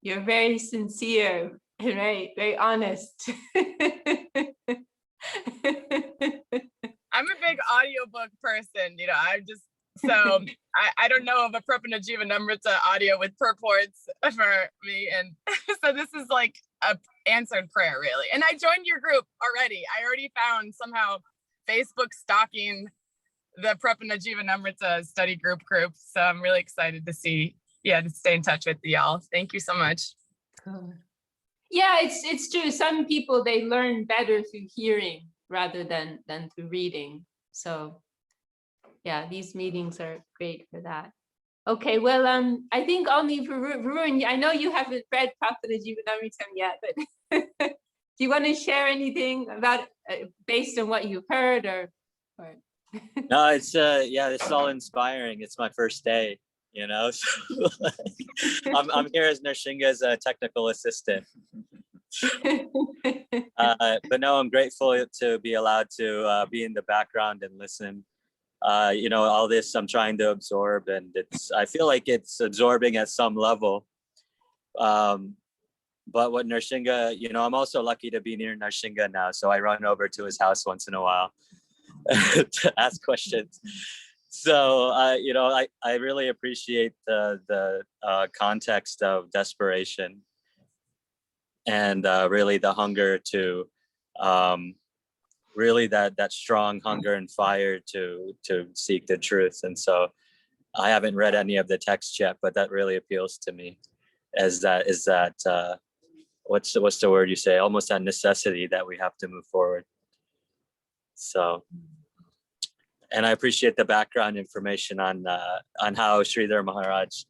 Speaker 1: You're very sincere, right? Very honest.
Speaker 9: I'm a big audiobook person, you know. I'm just so I don't know of a Prapanna-jivanamritam audio with purports for me, and so this is like a answered prayer, really. And I joined your group already. I already found somehow Facebook stalking the Prapanna-jivanamritam study group. So I'm really excited to see, to stay in touch with y'all. Thank you so much.
Speaker 1: Yeah, it's true. Some people, they learn better through hearing rather than through reading. So yeah, these meetings are great for that. Okay, well, I think only Varun, I know you haven't read Prapanna-jivanamritam yet, but do you want to share anything about based on what you've heard or?
Speaker 10: No, it's yeah, this is all inspiring. It's my first day, you know. So I'm here as Nrsingha's technical assistant. But no, I'm grateful to be allowed to be in the background and listen. You know, all this I'm trying to absorb, and I feel like it's absorbing at some level. But what Nrsingha, you know, I'm also lucky to be near Nrsingha now, so I run over to his house once in a while to ask questions. So you know, I really appreciate the context of desperation. and really the hunger to really that strong hunger and fire to seek the truth. And so I haven't read any of the text yet, but that really appeals to me as that what's the word you say, almost that necessity that we have to move forward. So, and I appreciate the background information on how Sridhar Maharaj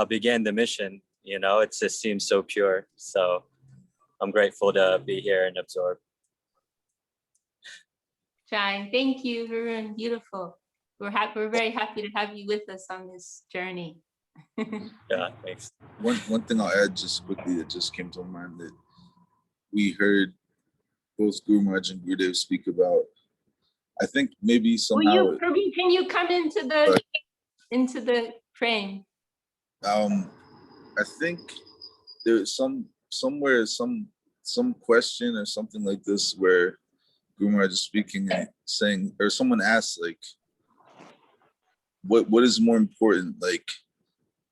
Speaker 10: began the mission. You know, it just seems so pure. So I'm grateful to be here and absorb.
Speaker 1: Shine. Thank you, Varun. Beautiful. We're very happy to have you with us on this journey.
Speaker 10: Yeah, thanks.
Speaker 2: One thing I'll add just quickly that just came to mind, that we heard both Guru Maharaj and Gurudev speak about, I think maybe somehow.
Speaker 1: Prabhu, can you come into the frame?
Speaker 2: I think there's somewhere some question or something like this where Guru Maharaj is speaking and saying, or someone asked, like, what is more important, like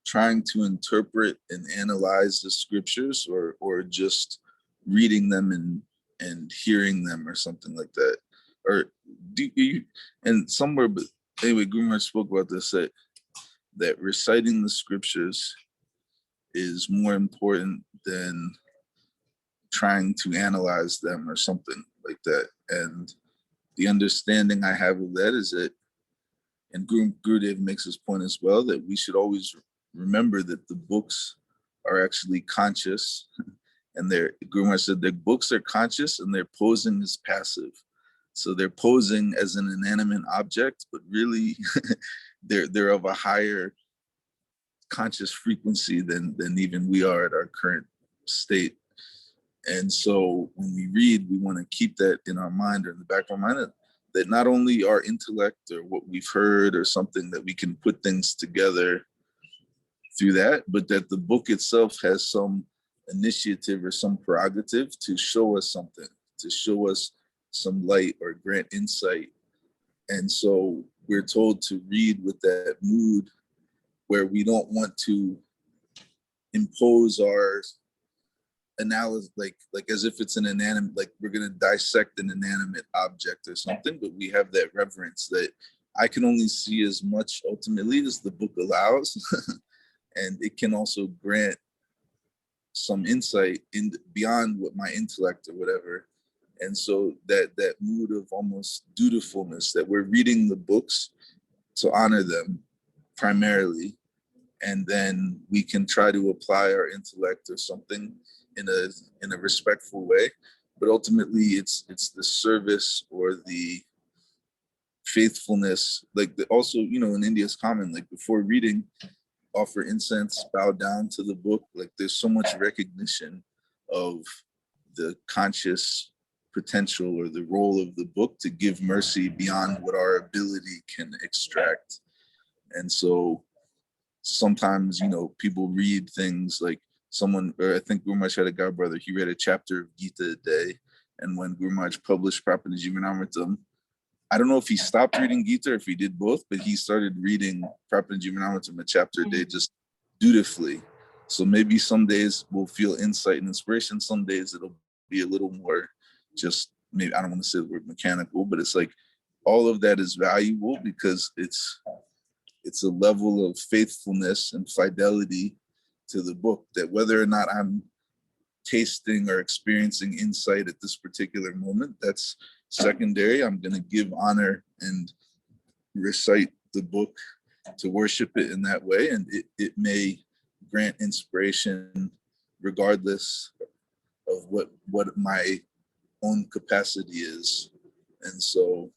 Speaker 2: trying to interpret and analyze the scriptures, or just reading them and hearing them, or something like that? Or do you, and somewhere, but anyway, Guru Maharaj spoke about this, that reciting the scriptures is more important than trying to analyze them, or something like that. And the understanding I have of that is that, and Gurudev makes this point as well, that we should always remember that the books are actually conscious, and Guru Maharaj said their books are conscious and their posing is passive. So they're posing as an inanimate object, but really they're of a higher conscious frequency than even we are at our current state. And so when we read, we want to keep that in our mind, or in the back of our mind, that not only our intellect or what we've heard or something, that we can put things together through that, but that the book itself has some initiative or some prerogative to show us something, to show us some light or grant insight. And so we're told to read with that mood where we don't want to impose our analysis, like as if it's an inanimate, like we're going to dissect an inanimate object or something, but we have that reverence that I can only see as much ultimately as the book allows. And it can also grant some insight beyond what my intellect or whatever. And so that mood of almost dutifulness, that we're reading the books to honor them primarily, and then we can try to apply our intellect or something in a respectful way. But ultimately it's the service or the faithfulness, like also, you know, in India it's common, like before reading, offer incense, bow down to the book. Like there's so much recognition of the conscious potential or the role of the book to give mercy beyond what our ability can extract. And so sometimes, you know, people read things like someone, or I think Guru Maharaj had a godbrother, he read a chapter of Gita a day. And when Guru Maharaj published Prapanna-jivanamritam, I don't know if he stopped reading Gita or if he did both, but he started reading Prapanna-jivanamritam a chapter a day, just dutifully. So maybe some days we'll feel insight and inspiration. Some days it'll be a little more just, maybe I don't want to say the word mechanical, but it's like all of that is valuable because it's a level of faithfulness and fidelity to the book, that whether or not I'm tasting or experiencing insight at this particular moment, that's secondary. I'm going to give honor and recite the book to worship it in that way, and it may grant inspiration regardless of what my own capacity is. And so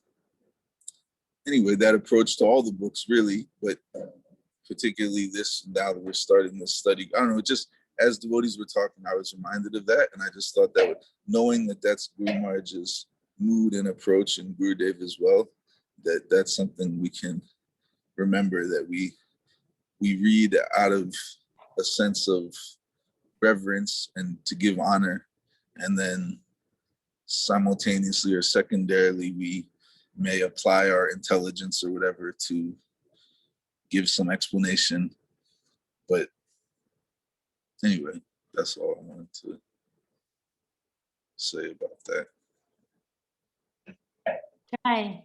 Speaker 2: anyway, that approach to all the books really, but particularly this, now that we're starting this study, I don't know, just as devotees were talking, I was reminded of that. And I just thought that knowing that that's Guru Maharaj's mood and approach, and Gurudev as well, that's something we can remember, that we read out of a sense of reverence and to give honor, and then simultaneously or secondarily we may apply our intelligence or whatever to give some explanation. But anyway, that's all I wanted to say about that.
Speaker 1: Hi.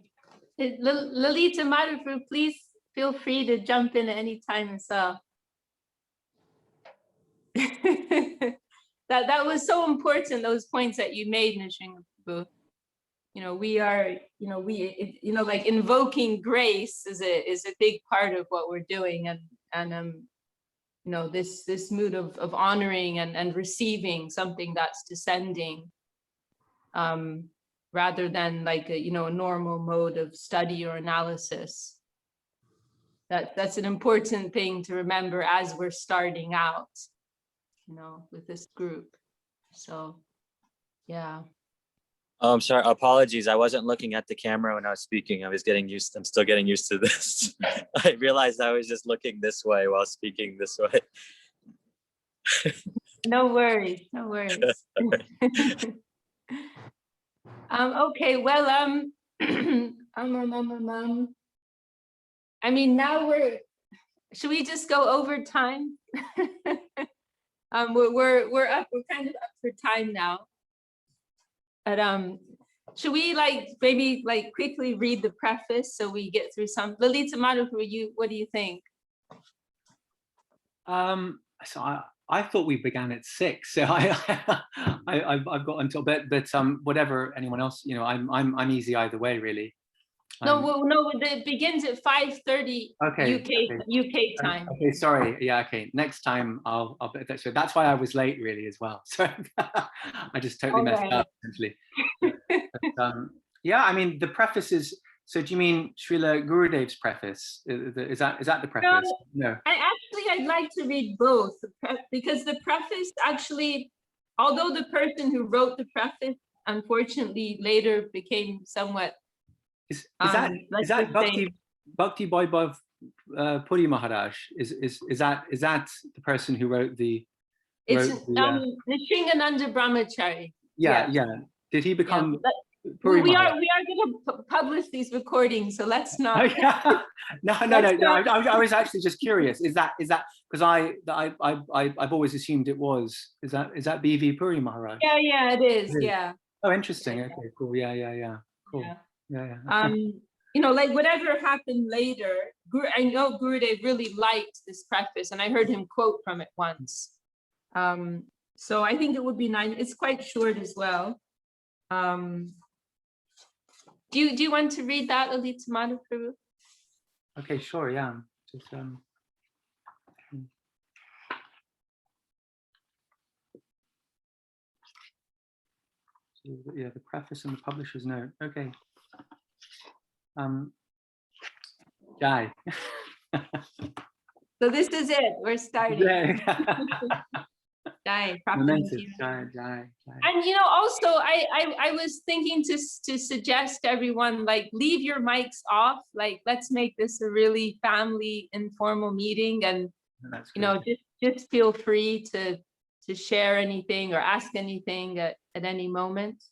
Speaker 1: Lalita, Madhava, please feel free to jump in at any time as well. that was so important, those points that you made, Nrsingha. You know, we are, you know, like invoking grace is a big part of what we're doing, and you know, this mood of honoring and receiving something that's descending, rather than like a, you know, a normal mode of study or analysis. That's an important thing to remember as we're starting out, you know, with this group. So, yeah.
Speaker 10: I'm sorry, apologies. I wasn't looking at the camera when I was speaking. I'm still getting used to this. I realized I was just looking this way while speaking this way.
Speaker 1: No worries, no worries. Okay, well, I mean, now should we just go over time? We're kind of up for time now. But should we maybe quickly read the preface so we get through some? Lalita, Madhava, what do you think?
Speaker 4: So I thought we began at 6, so I've got until but whatever anyone else, you know, I'm easy either way, really.
Speaker 1: No, it begins at 5:30 UK time.
Speaker 4: Okay, sorry. Yeah, okay. Next time I'll so that's why I was late, really, as well. So I just totally messed up, essentially. But, yeah, I mean, the preface is. So do you mean Srila Gurudev's preface? Is that the preface? No.
Speaker 1: I'd like to read both, because the preface actually, although the person who wrote the preface unfortunately later became somewhat.
Speaker 4: Is that Bhakti Vaibhav Puri Maharaj? Is that the person who wrote the?
Speaker 1: It's Nrsingha Brahmachari.
Speaker 4: Yeah. Did he become?
Speaker 1: Yeah. We are going to publish these recordings, so let's not.
Speaker 4: No. I was actually just curious. Is that because I've always assumed it was. Is that BV Puri Maharaj?
Speaker 1: Yeah, it is. Yeah.
Speaker 4: Oh, interesting. Okay, cool. Yeah. Cool. Yeah.
Speaker 1: You know, like whatever happened later, I know Gurudev really liked this preface, and I heard him quote from it once. So I think it would be nice. It's quite short as well. Do you want to read that, Lalita, Madhava, Prabhu?
Speaker 4: Okay, sure. Yeah. Just yeah, the preface and the publisher's note. Okay. Jai.
Speaker 1: So this is it. We're starting. Jai,
Speaker 4: Jai.
Speaker 1: And you know, also I was thinking to suggest to everyone, like, leave your mics off. Like, let's make this a really family informal meeting, and you know, just feel free to share anything or ask anything at any moment.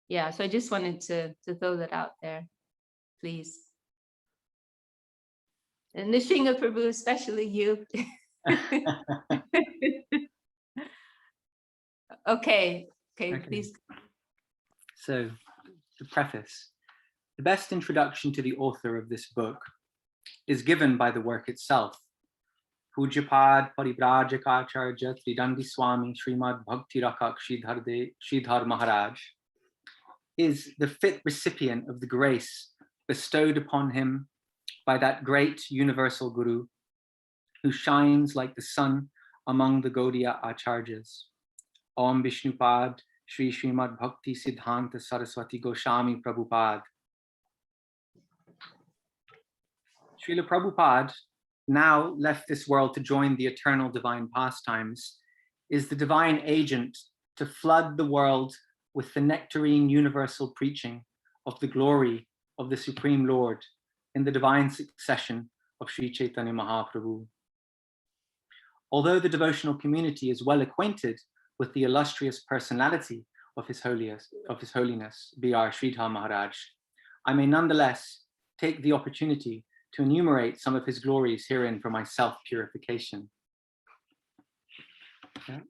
Speaker 1: Yeah, so I just wanted to throw that out there, please. And Nrsingha Prabhu, especially you. Okay, please.
Speaker 4: So, the preface. The best introduction to the author of this book is given by the work itself. Pujapad Parivrajakaacharya Tridandi Swami Srimad Bhakti Rakak Sridhar Maharaj is the fit recipient of the grace bestowed upon him by that great universal Guru who shines like the sun among the Gaudiya Acharyas. Om Vishnupad Shri Srimad Bhakti Siddhanta Saraswati Goswami Prabhupada. Srila Prabhupada, now left this world to join the eternal divine pastimes, is the divine agent to flood the world with the nectarine universal preaching of the glory of the Supreme Lord in the divine succession of Sri Chaitanya Mahaprabhu. Although the devotional community is well acquainted with the illustrious personality of His Holiness B.R. Sridhar Maharaj, I may nonetheless take the opportunity to enumerate some of his glories herein for my self-purification. Okay.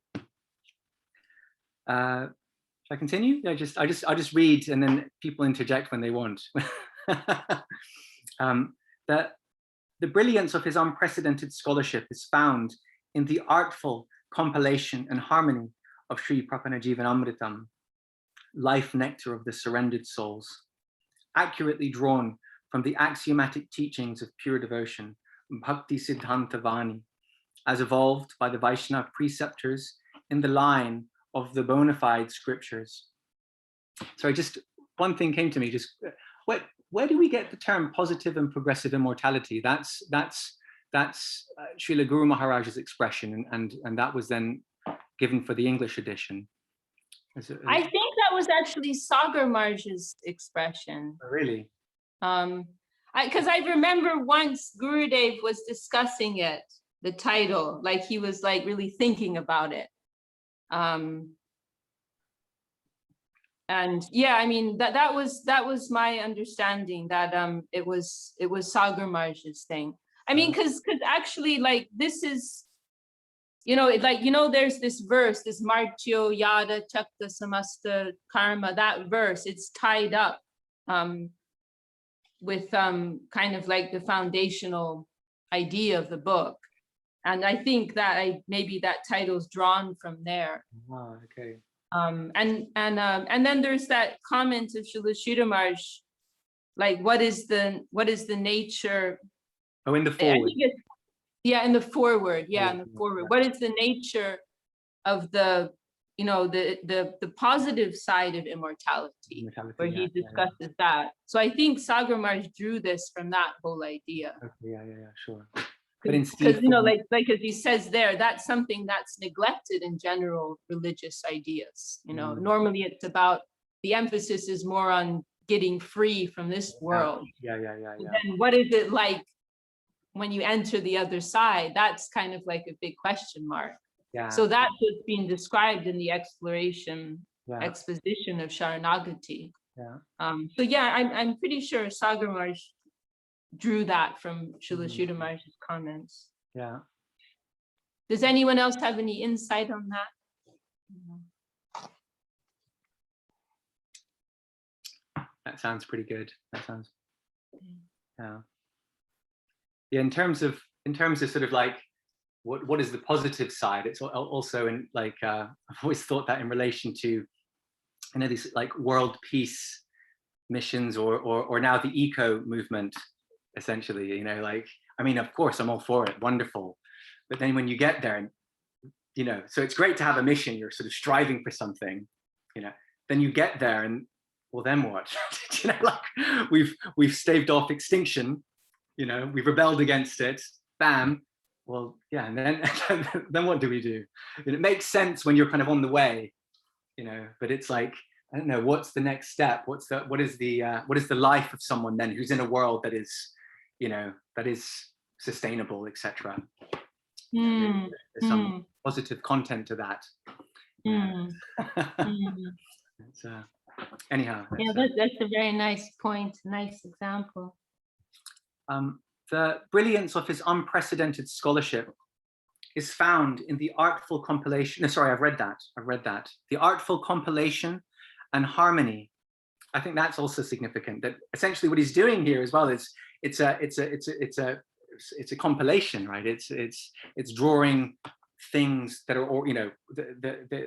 Speaker 4: Should I continue? I'll just read, and then people interject when they want. The brilliance of his unprecedented scholarship is found in the artful compilation and harmony of Sri Prapanna-jivanamritam, life nectar of the surrendered souls, accurately drawn from the axiomatic teachings of pure devotion, Bhakti Siddhanta Vani, as evolved by the Vaishnava preceptors in the line of the bona fide scriptures. Sorry, just one thing came to me, just where do we get the term positive and progressive immortality? That's Srila Guru Maharaj's expression, and that was then given for the English edition.
Speaker 1: I think that was actually Sagar Marj's expression.
Speaker 4: Oh, really?
Speaker 1: Because I remember once Gurudev was discussing it, the title, like he was like really thinking about it. And yeah, I mean that was my understanding, that it was Sagar Marj's thing. I mean, because actually, like, this is, there's this verse, this Martyo Yada Chakta Samasta Karma, that verse, it's tied up with kind of like the foundational idea of the book. And I think that maybe that title's drawn from there.
Speaker 4: Oh, okay.
Speaker 1: And then there's that comment of Srila Sridhar Maharaj, like, what is the nature?
Speaker 4: Oh, in the forward.
Speaker 1: Yeah, in the forward. Yeah, in the forward. What is the nature of the positive side of immortality, where he discusses that. So I think Sagar Maharaj drew this from that whole idea.
Speaker 4: Okay, yeah, sure.
Speaker 1: Because like as he says there, that's something that's neglected in general religious ideas. Normally it's about, the emphasis is more on getting free from this world.
Speaker 4: Yeah.
Speaker 1: And what is it like when you enter the other side? That's kind of like a big question mark.
Speaker 4: Yeah.
Speaker 1: So that's what's being described in the exposition of Sharanagati.
Speaker 4: Yeah.
Speaker 1: So yeah, I'm pretty sure Sagar Maharaj drew that from Srila Sridhar Maharaj's comments.
Speaker 4: Yeah.
Speaker 1: Does anyone else have any insight on that?
Speaker 4: That sounds pretty good. That sounds, yeah. In terms of sort of like what is the positive side? It's also in like I've always thought that in relation to these like world peace missions or now the eco movement, essentially. Like, I mean, of course I'm all for it, wonderful, but then when you get there, and so it's great to have a mission, you're sort of striving for something, then you get there and, well, then what? Like we've staved off extinction, we've rebelled against it, bam, well, yeah, and then what do we do? And it makes sense when you're kind of on the way, but it's like, I don't know, what's the next step? What is the life of someone then who's in a world that is, that is sustainable, etc. There's some positive content to that. Anyhow.
Speaker 1: That's a very nice point, nice example.
Speaker 4: The brilliance of his unprecedented scholarship is found in the artful compilation. No, sorry, I've read that. The artful compilation and harmony. I think that's also significant. That essentially what he's doing here as well is it's a compilation, right? It's drawing things that are,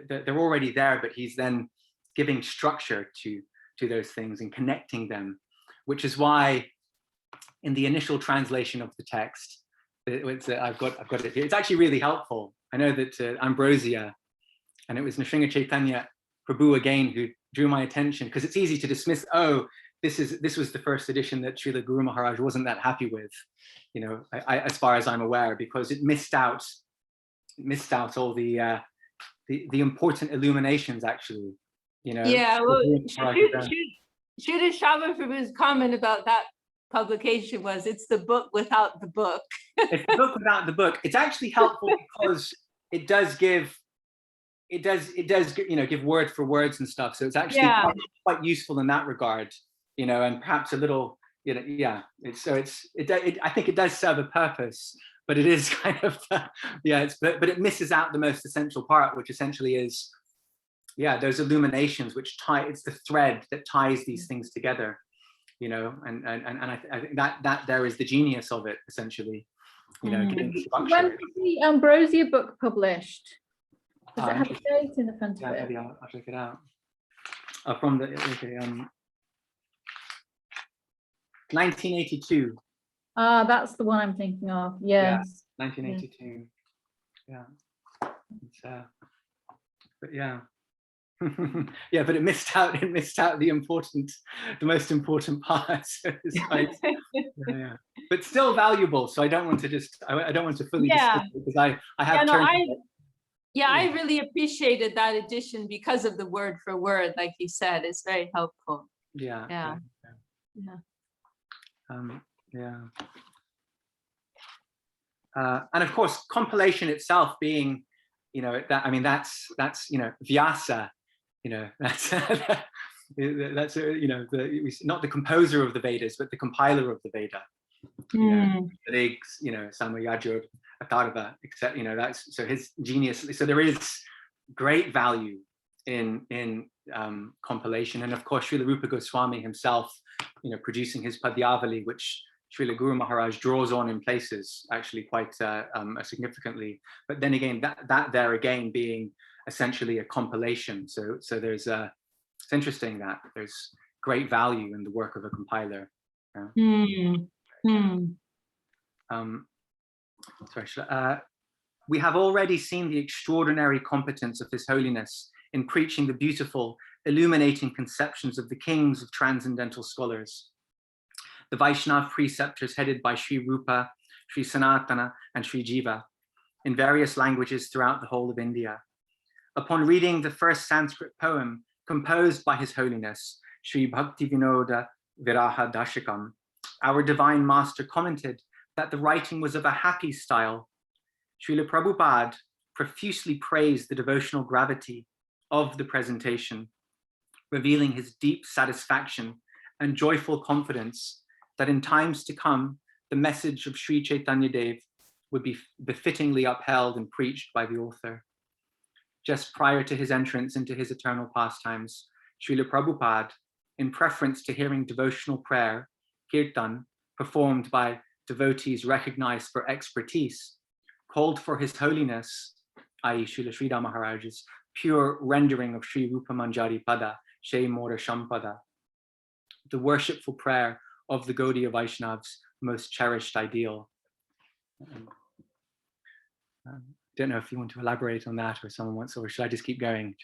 Speaker 4: they're already there, but he's then giving structure to those things and connecting them, which is why in the initial translation of the text, I've got it here. It's actually really helpful. I know that Ambrosia, and it was Nrsingha Chaitanya Prabhu again who drew my attention, because it's easy to dismiss, oh, this was the first edition that Srila Guru Maharaj wasn't that happy with, as far as I'm aware, because it missed out all the important illuminations, actually.
Speaker 1: Yeah, well, Srila Shava Prabhu's comment about that publication was, it's the book without the book.
Speaker 4: It's the book without the book. It's actually helpful because it does give word for words and stuff. So it's actually quite useful in that regard, and perhaps a little, I think it does serve a purpose, but it is kind of, but it misses out the most essential part, which essentially is yeah, those illuminations which tie, it's the thread that ties these things together, you know, and I think that there is the genius of it, essentially, you know, giving
Speaker 3: When
Speaker 4: structure.
Speaker 3: was the Ambrosia book published? Does it have a date in the front of it?
Speaker 4: Maybe I'll check it out. From the, okay, 1982.
Speaker 3: That's the one I'm thinking of. Yes.
Speaker 4: Yeah, 1982. Yeah. It's, but yeah. Yeah, but it missed out the most important parts. Yeah. But still valuable. So I don't want to just, I don't want to fully dismiss it, because I have
Speaker 1: I really appreciated that edition because of the word for word, like you said. It's very helpful.
Speaker 4: Yeah.
Speaker 1: Yeah.
Speaker 4: And of course, compilation itself being, you know, that, I mean, that's you know, Vyasa, you know, that's that's you know, not the composer of the Vedas, but the compiler of the Veda. You know, you know, Samayajur Atharva, except, you know, that's, so his genius. So there is great value in compilation, and of course Srila Rupa Goswami himself, you know, producing his Padyavali, which Srila Guru Maharaj draws on in places actually quite significantly. But then again, that there again being essentially a compilation. So there's it's interesting that there's great value in the work of a compiler. We have already seen the extraordinary competence of His Holiness in preaching the beautiful, illuminating conceptions of the kings of transcendental scholars. The Vaishnav preceptors headed by Sri Rupa, Sri Sanatana, and Sri Jiva in various languages throughout the whole of India. Upon reading the first Sanskrit poem composed by His Holiness, Sri Bhaktivinoda Viraha Dashikam, our divine master commented that the writing was of a happy style. Srila Prabhupada profusely praised the devotional gravity of the presentation, revealing his deep satisfaction and joyful confidence that in times to come, the message of Sri Chaitanya Dev would be befittingly upheld and preached by the author. Just prior to his entrance into his eternal pastimes, Srila Prabhupada, in preference to hearing devotional prayer, kirtan, performed by devotees recognized for expertise, called for His Holiness, i.e. Srila Sridhar Maharaj's pure rendering of Sri Rupa Manjari Pada, Shai Mora Shampada, the worshipful prayer of the Gaudiya Vaishnav's most cherished ideal. Don't know if you want to elaborate on that, or someone wants, or should I just keep going?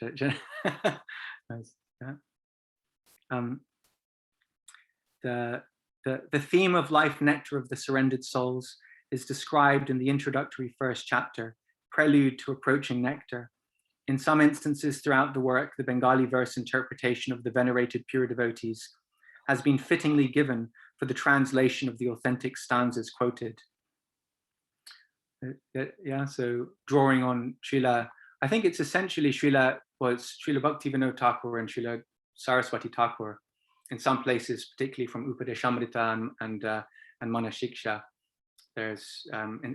Speaker 4: The theme of life nectar of the surrendered souls is described in the introductory first chapter, Prelude to Approaching Nectar. In some instances throughout the work, the Bengali verse interpretation of the venerated pure devotees has been fittingly given for the translation of the authentic stanzas quoted. Yeah, so drawing on Srila, I think it's essentially Srila Bhaktivinoda Thakur and Srila Saraswati Thakur, in some places, particularly from Upadeshamrita and Manashiksha. There's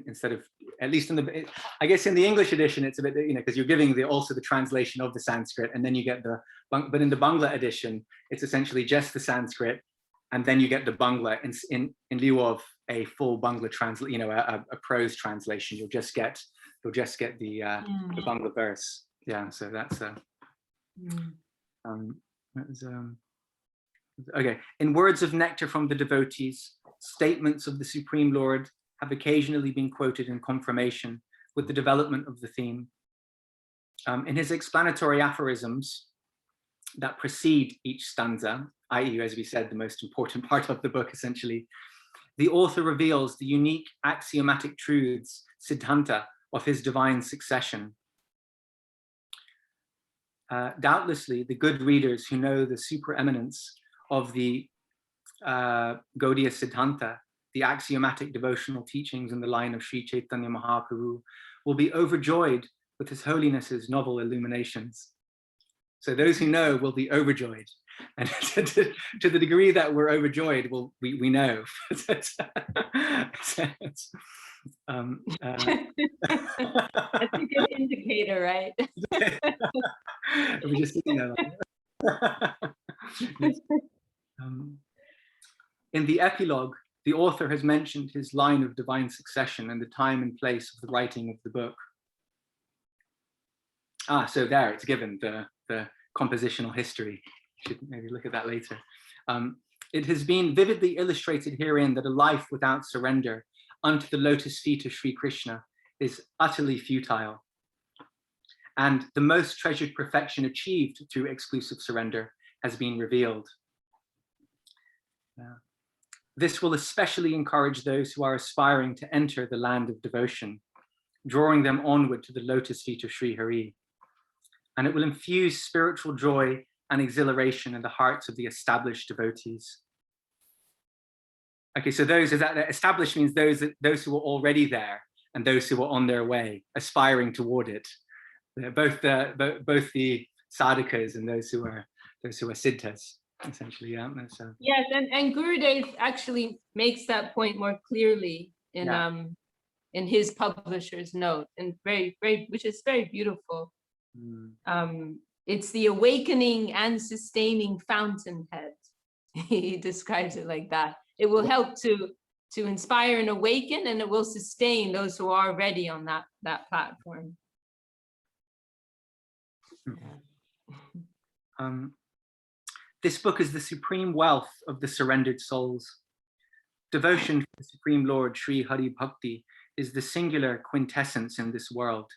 Speaker 4: instead of, at least in the, I guess in the English edition, it's a bit, you know, because you're giving also the translation of the Sanskrit, and then you get but in the Bangla edition, it's essentially just the Sanskrit, and then you get the Bangla in lieu of a full Bangla translation, you know, a prose translation. You'll just get the Bangla verse. Yeah, so that's okay. In words of nectar from the devotees, statements of the Supreme Lord have occasionally been quoted in confirmation with the development of the theme. In his explanatory aphorisms that precede each stanza, i.e., as we said, the most important part of the book, essentially, the author reveals the unique axiomatic truths, siddhanta, of his divine succession. Doubtlessly, the good readers who know the supereminence of the Gaudiya Siddhanta, the axiomatic devotional teachings in the line of Sri Chaitanya Mahaprabhu, will be overjoyed with His Holiness's novel illuminations. So those who know will be overjoyed. And to the degree that we're overjoyed, we know. That's
Speaker 1: a good indicator, right?
Speaker 4: We're just sitting there like, yes. In the epilogue, the author has mentioned his line of divine succession and the time and place of the writing of the book. So there it's given, the compositional history. Should maybe look at that later. It has been vividly illustrated herein that a life without surrender unto the lotus feet of Sri Krishna is utterly futile. And the most treasured perfection achieved through exclusive surrender has been revealed. This will especially encourage those who are aspiring to enter the land of devotion, drawing them onward to the lotus feet of Sri Hari. And it will infuse spiritual joy and exhilaration in the hearts of the established devotees. Okay, so those, that established means those who are already there and those who are on their way, aspiring toward it. Both the sadhakas and those who are siddhas, essentially. Yeah. So.
Speaker 1: Yes, and Gurudev actually makes that point more clearly in his publisher's note, and which is very beautiful. It's the awakening and sustaining fountainhead. He describes it like that. It will help to inspire and awaken, and it will sustain those who are already on that platform.
Speaker 4: This book is the supreme wealth of the surrendered souls. Devotion to the Supreme Lord Sri Hari Bhakti is the singular quintessence in this world,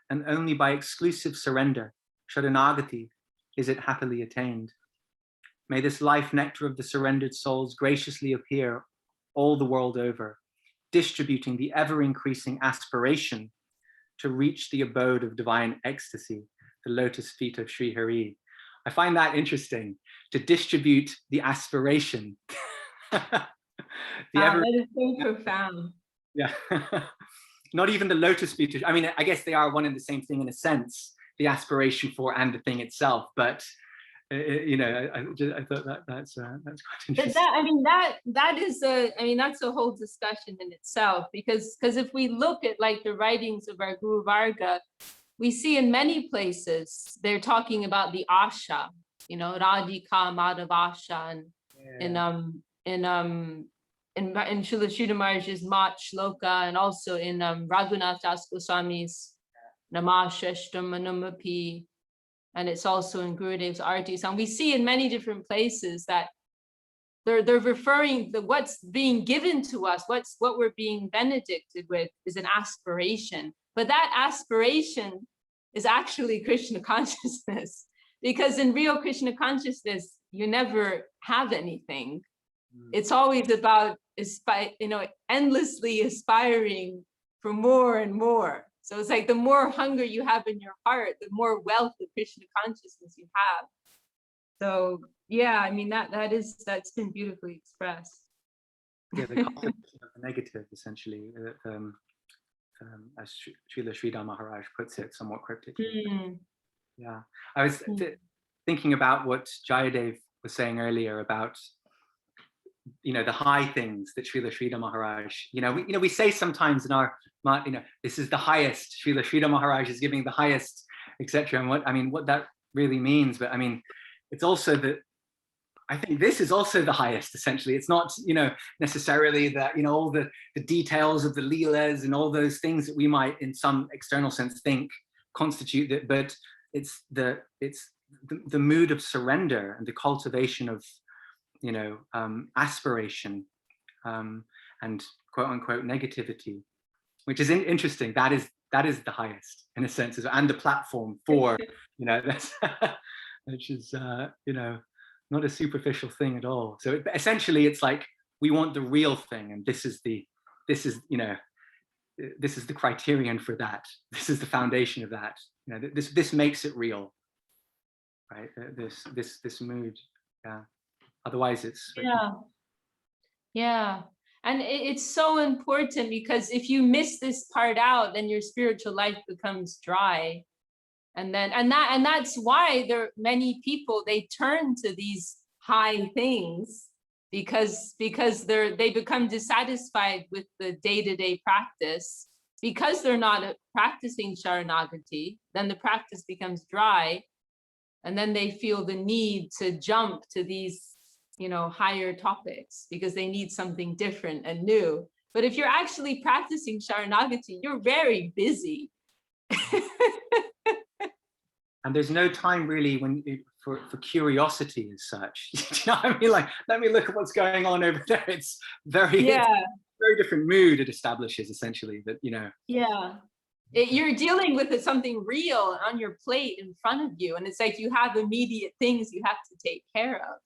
Speaker 4: and only by exclusive surrender, Sharanagati, is it happily attained. May this life nectar of the surrendered souls graciously appear all the world over, distributing the ever-increasing aspiration to reach the abode of divine ecstasy, the lotus feet of Sri Hari. I find that interesting, to distribute the aspiration.
Speaker 1: That is so profound.
Speaker 4: Yeah. Not even the lotus feet. I mean, I guess they are one and the same thing in a sense, the aspiration for and the thing itself. But you know, I thought that's quite interesting.
Speaker 1: That's a whole discussion in itself, because if we look at like the writings of our Guru Varga, we see in many places they're talking about the asha, you know, Radhika Madhava asha, and in Srila Sridhar Maharaj's Mat Shloka, and also in Raghunath Das Goswami's Namashashtam Manamapi, and it's also in Gurudev's Arti. And we see in many different places that they're referring to what's being given to us, what we're being benedicted with is an aspiration. But that aspiration is actually Krishna consciousness, because in real Krishna consciousness, you never have anything. It's always about, endlessly aspiring for more and more. So it's like the more hunger you have in your heart, the more wealth of Krishna consciousness you have. So yeah, I mean, that's been beautifully expressed.
Speaker 4: Yeah, the concept of the negative, essentially, as Srila Sridhar Maharaj puts it somewhat cryptically. Yeah, I was thinking about what Jayadev was saying earlier about, the high things that Srila Sridhar Maharaj, we say sometimes in our, this is the highest, Srila Sridhar Maharaj is giving the highest, etc. And what that really means, but I mean, it's also that, I think this is also the highest, essentially. It's not, necessarily that, all the details of the leelas and all those things that we might in some external sense think constitute that, but it's the mood of surrender and the cultivation of, aspiration and quote unquote negativity, which is interesting. That is the highest in a sense, and the platform for, that's, which is, not a superficial thing at all. So essentially it's like, we want the real thing. And this is the criterion for that. This is the foundation of that. This makes it real, right? This mood. Yeah. Otherwise it's.
Speaker 1: Yeah. And it's so important, because if you miss this part out, then your spiritual life becomes dry. And that's why there are many people, they turn to these high things because they become dissatisfied with the day-to-day practice, because they're not practicing Sharanagati. Then the practice becomes dry, And then they feel the need to jump to these, you know, higher topics because they need something different and new. But if you're actually practicing Sharanagati, you're very busy.
Speaker 4: And there's no time really for curiosity as such. You know what I mean? Like, let me look at what's going on over there. It's very, it's a very different mood it establishes essentially, that, you know.
Speaker 1: Yeah. You're dealing with something real on your plate in front of you. And it's like you have immediate things you have to take care of,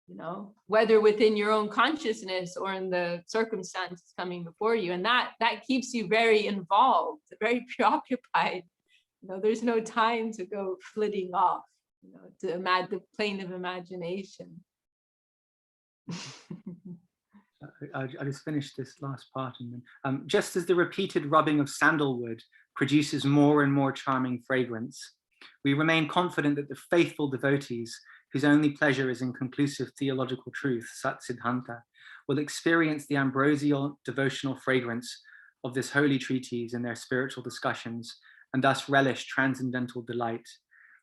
Speaker 1: you know, whether within your own consciousness or in the circumstances coming before you. And that keeps you very involved, very preoccupied. You know, there's no time to go flitting off, you know, to the plane of imagination.
Speaker 4: I just finished this last part, and then, just as the repeated rubbing of sandalwood produces more and more charming fragrance, we remain confident that the faithful devotees, whose only pleasure is in conclusive theological truth, Sat Siddhanta, will experience the ambrosial devotional fragrance of this holy treatise in their spiritual discussions, and thus relish transcendental delight.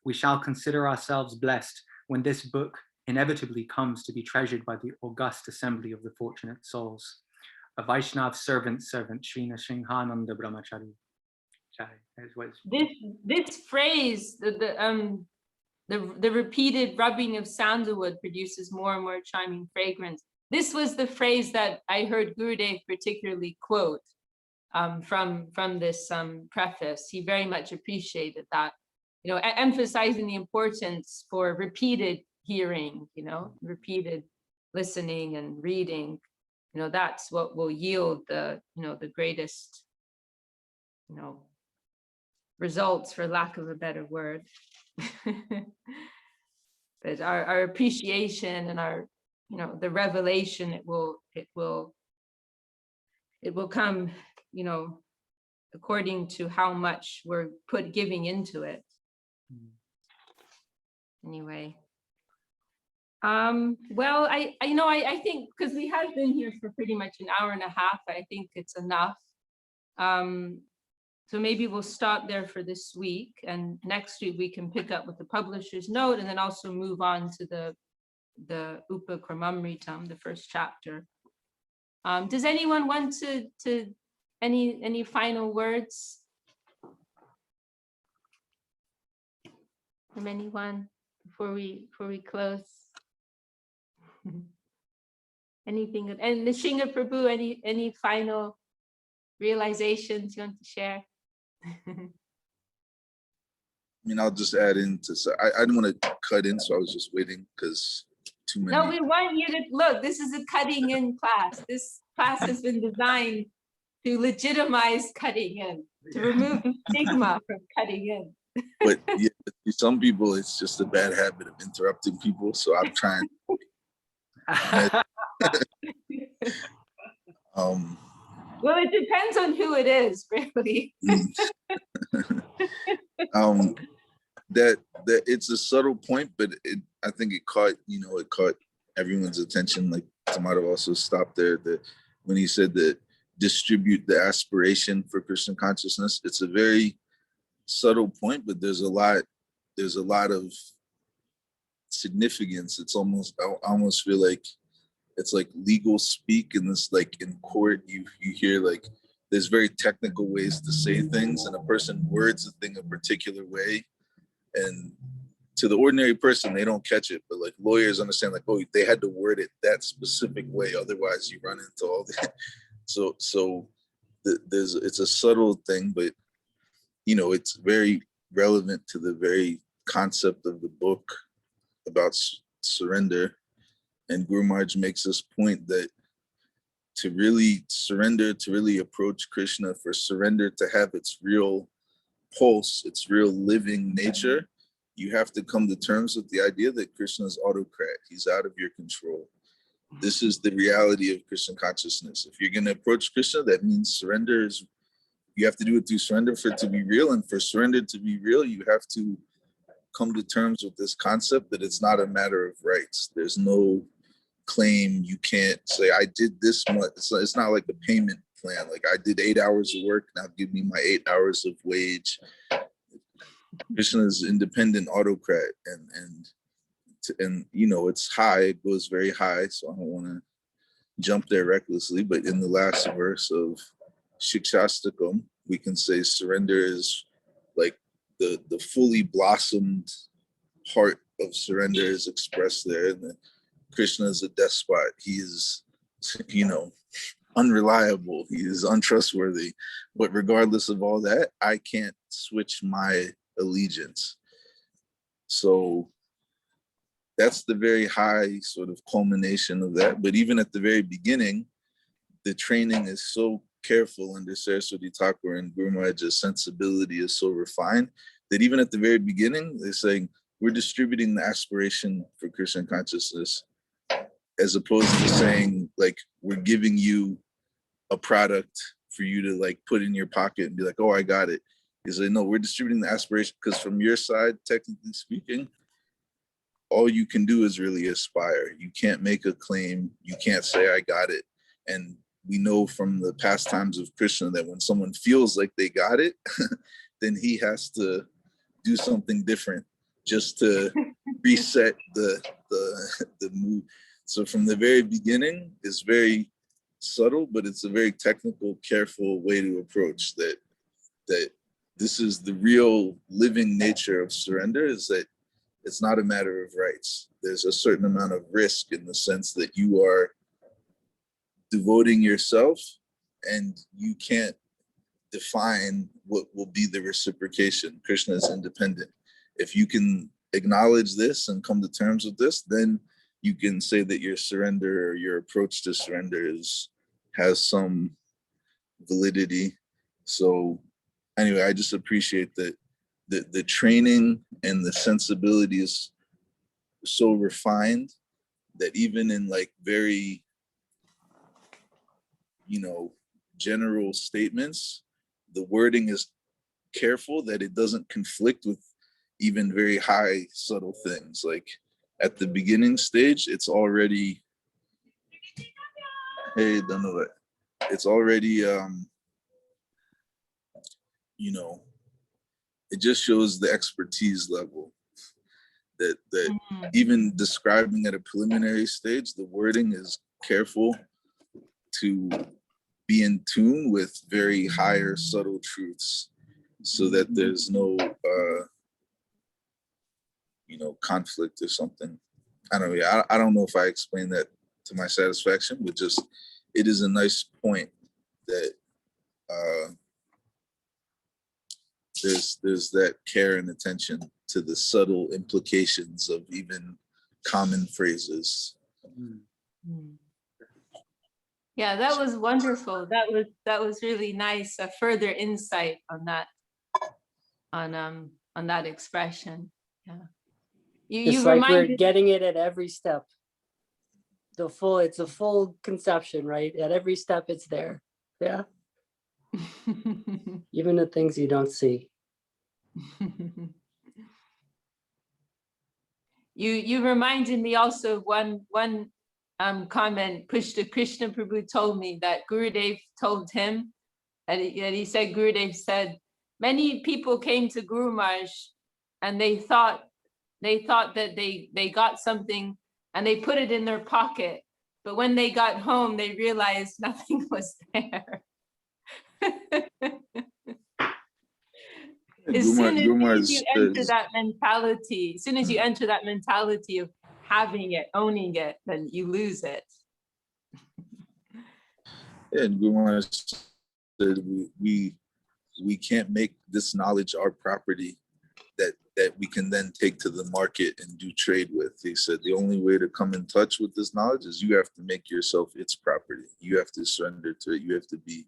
Speaker 4: We shall consider ourselves blessed when this book inevitably comes to be treasured by the august assembly of the fortunate souls. A Vaishnav servant, Sri Nrsingha Brahmachari.
Speaker 1: This phrase, the repeated rubbing of sandalwood produces more and more charming fragrance. This was the phrase that I heard Gurudev particularly quote from this preface. He very much appreciated that, you know, emphasizing the importance for repeated hearing, you know, repeated listening and reading. You know, that's what will yield the, you know, the greatest, you know, results, for lack of a better word. But our appreciation and our, you know, the revelation, it will come, you know, according to how much we're giving into it. Anyway. Well, I think because we have been here for pretty much an hour and a half, I think it's enough. So maybe we'll stop there for this week, and next week we can pick up with the publisher's note and then also move on to the Upakramamritam, the first chapter. Does anyone want to any final words from anyone before we close? Anything? And Nrsingha Prabhu, any final realizations you want to share?
Speaker 2: I mean, I'll just add into. So I didn't want to cut in, so I was just waiting because too many.
Speaker 1: No, we want you to look. This is a cutting in class. This class has been designed to legitimize cutting in, to remove the stigma from cutting in.
Speaker 2: But yeah, some people, it's just a bad habit of interrupting people. So I'm trying.
Speaker 1: Well, it depends on who it is, really.
Speaker 2: That it's a subtle point, but I think it caught everyone's attention. Like Madhava also stopped there, that when he said that distribute the aspiration for Krishna consciousness, it's a very subtle point, but there's a lot of significance. It's almost, I almost feel like it's like legal speak, in this, like in court, you hear like there's very technical ways to say things, and a person words a thing a particular way, and to the ordinary person they don't catch it, but like lawyers understand, like, oh, they had to word it that specific way, otherwise you run into all that. It's a subtle thing, but you know, it's very relevant to the very concept of the book about surrender. And Guru Maharaj makes this point that to really surrender, to really approach Krishna, for surrender to have its real pulse, its real living nature, you have to come to terms with the idea that Krishna is autocrat. He's out of your control. This is the reality of Krishna consciousness. If you're going to approach Krishna, that means surrender is, you have to do it through surrender for it to be real. And for surrender to be real, you have to come to terms with this concept that it's not a matter of rights. There's no claim. You can't say, I did this much. It's not like a payment plan. Like, I did 8 hours of work, now give me my 8 hours of wage. Krishna is independent autocrat, and you know, it's high, it goes very high, so I don't want to jump there recklessly, but in the last verse of Shikshastakam, we can say surrender is like the fully blossomed heart of surrender is expressed there. And Krishna is a despot. He is, you know, unreliable. He is untrustworthy. But regardless of all that, I can't switch my allegiance. So that's the very high sort of culmination of that. But even at the very beginning, the training is so careful under Saraswati Thakur, and Guru Maharaj's sensibility is so refined that even at the very beginning, they're saying, we're distributing the aspiration for Krishna consciousness, as opposed to saying, like, we're giving you a product for you to like put in your pocket and be like, oh, I got it. Is like, no, we're distributing the aspiration, because from your side, technically speaking, all you can do is really aspire. You can't make a claim. You can't say, I got it. And we know from the past times of Krishna that when someone feels like they got it, then he has to do something different just to reset the mood. So from the very beginning, it's very subtle, but it's a very technical, careful way to approach that this is the real living nature of surrender, is that it's not a matter of rights. There's a certain amount of risk in the sense that you are devoting yourself and you can't define what will be the reciprocation. Krishna is independent. If you can acknowledge this and come to terms with this, then you can say that your surrender or your approach to surrender has some validity. So anyway, I just appreciate that the training and the sensibility is so refined that even in like very, you know, general statements, the wording is careful that it doesn't conflict with even very high subtle things. Like at the beginning stage, it's already, hey, don't know that. It's already, you know, it just shows the expertise level that even describing at a preliminary stage, the wording is careful to be in tune with very higher subtle truths so that there's no, you know, conflict or something. I don't know. I don't know if I explained that to my satisfaction, but just, it is a nice point that there's that care and attention to the subtle implications of even common phrases.
Speaker 1: Yeah, that was wonderful. That was really nice. A further insight on that, on that expression. Yeah,
Speaker 7: It's like we're getting it at every step. It's a full conception, right? At every step, it's there. Yeah. Even the things you don't see.
Speaker 1: You reminded me also of one comment Pushta Krishna Prabhu told me that Gurudev told him, and he said, Gurudev said, many people came to Guru Maharaj and they thought that they got something and they put it in their pocket, but when they got home they realized nothing was there. As soon as you enter that mentality of having it, owning it, then you lose it.
Speaker 2: Yeah, and Guru Maharaj said we can't make this knowledge our property that we can then take to the market and do trade with. He said the only way to come in touch with this knowledge is you have to make yourself its property. You have to surrender to it. You have to be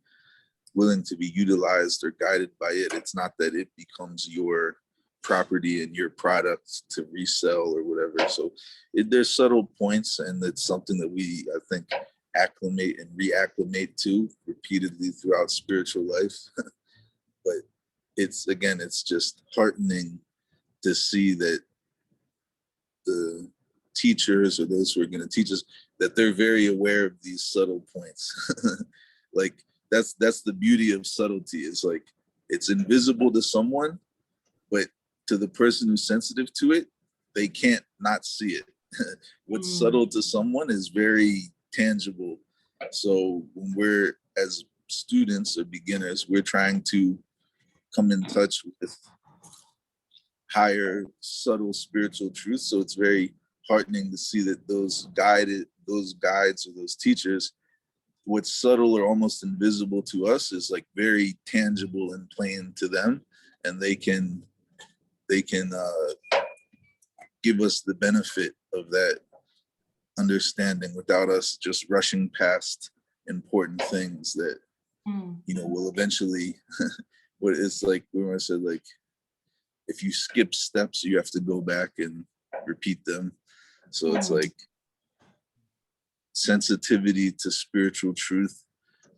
Speaker 2: willing to be utilized or guided by it. It's not that it becomes your property and your product to resell or whatever. So there's subtle points, and it's something that we, I think, acclimate and reacclimate to repeatedly throughout spiritual life. But it's just heartening to see that the teachers or those who are going to teach us, that they're very aware of these subtle points. Like that's the beauty of subtlety. It's like it's invisible to someone, but to the person who's sensitive to it, they can't not see it. What's subtle to someone is very tangible. So when we're, as students or beginners, we're trying to come in touch with higher, subtle spiritual truths. So it's very heartening to see that those guides or those teachers, what's subtle or almost invisible to us is like very tangible and plain to them, and they can give us the benefit of that understanding without us just rushing past important things that will eventually what it's like when I said, like, if you skip steps you have to go back and repeat them. So it's like sensitivity to spiritual truth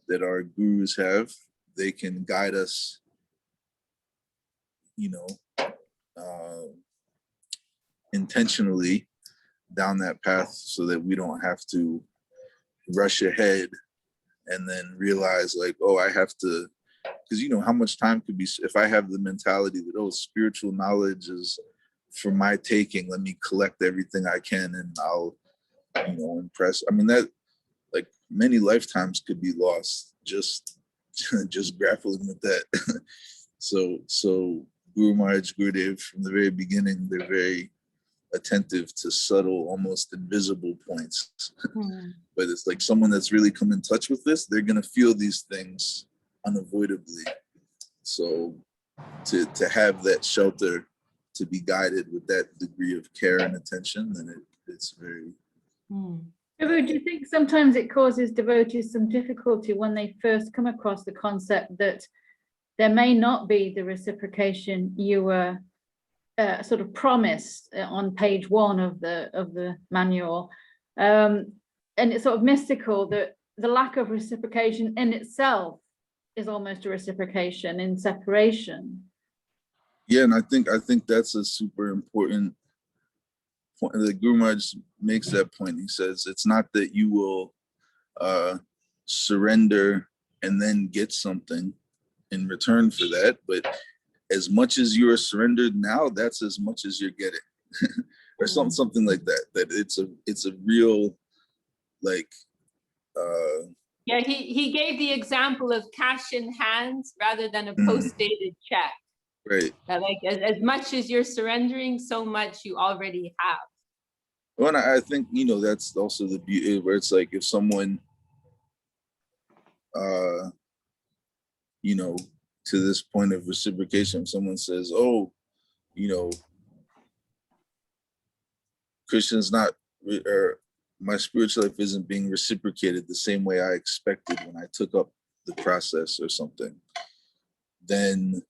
Speaker 2: that our gurus have. They can guide us, intentionally down that path so that we don't have to rush ahead and then realize like, oh, I have to, because how much time could be, if I have the mentality that, oh, spiritual knowledge is for my taking, let me collect everything I can and I'll impress. I mean, that like many lifetimes could be lost just grappling with that. So Guru Maharaj, Gurudev, from the very beginning, they're very attentive to subtle, almost invisible points. But it's like someone that's really come in touch with this, they're gonna feel these things unavoidably. So to have that shelter, to be guided with that degree of care and attention, then it's very.
Speaker 3: Prabhu, do you think sometimes it causes devotees some difficulty when they first come across the concept that there may not be the reciprocation you were sort of promised on page 1 of the manual, and it's sort of mystical that the lack of reciprocation in itself is almost a reciprocation in separation?
Speaker 2: Yeah, and I think that's a super important point. The Guru Maharaj makes that point. He says it's not that you will surrender and then get something in return for that, but as much as you are surrendered now, that's as much as you're getting. Or something like that. That it's a real like
Speaker 1: yeah, he gave the example of cash in hand rather than a post-dated check.
Speaker 2: Right.
Speaker 1: That like as much as you're surrendering, so much you already have.
Speaker 2: Well, and I think that's also the beauty where it's like if someone to this point of reciprocation, someone says, oh, Krishna's not, or my spiritual life isn't being reciprocated the same way I expected when I took up the process or something, then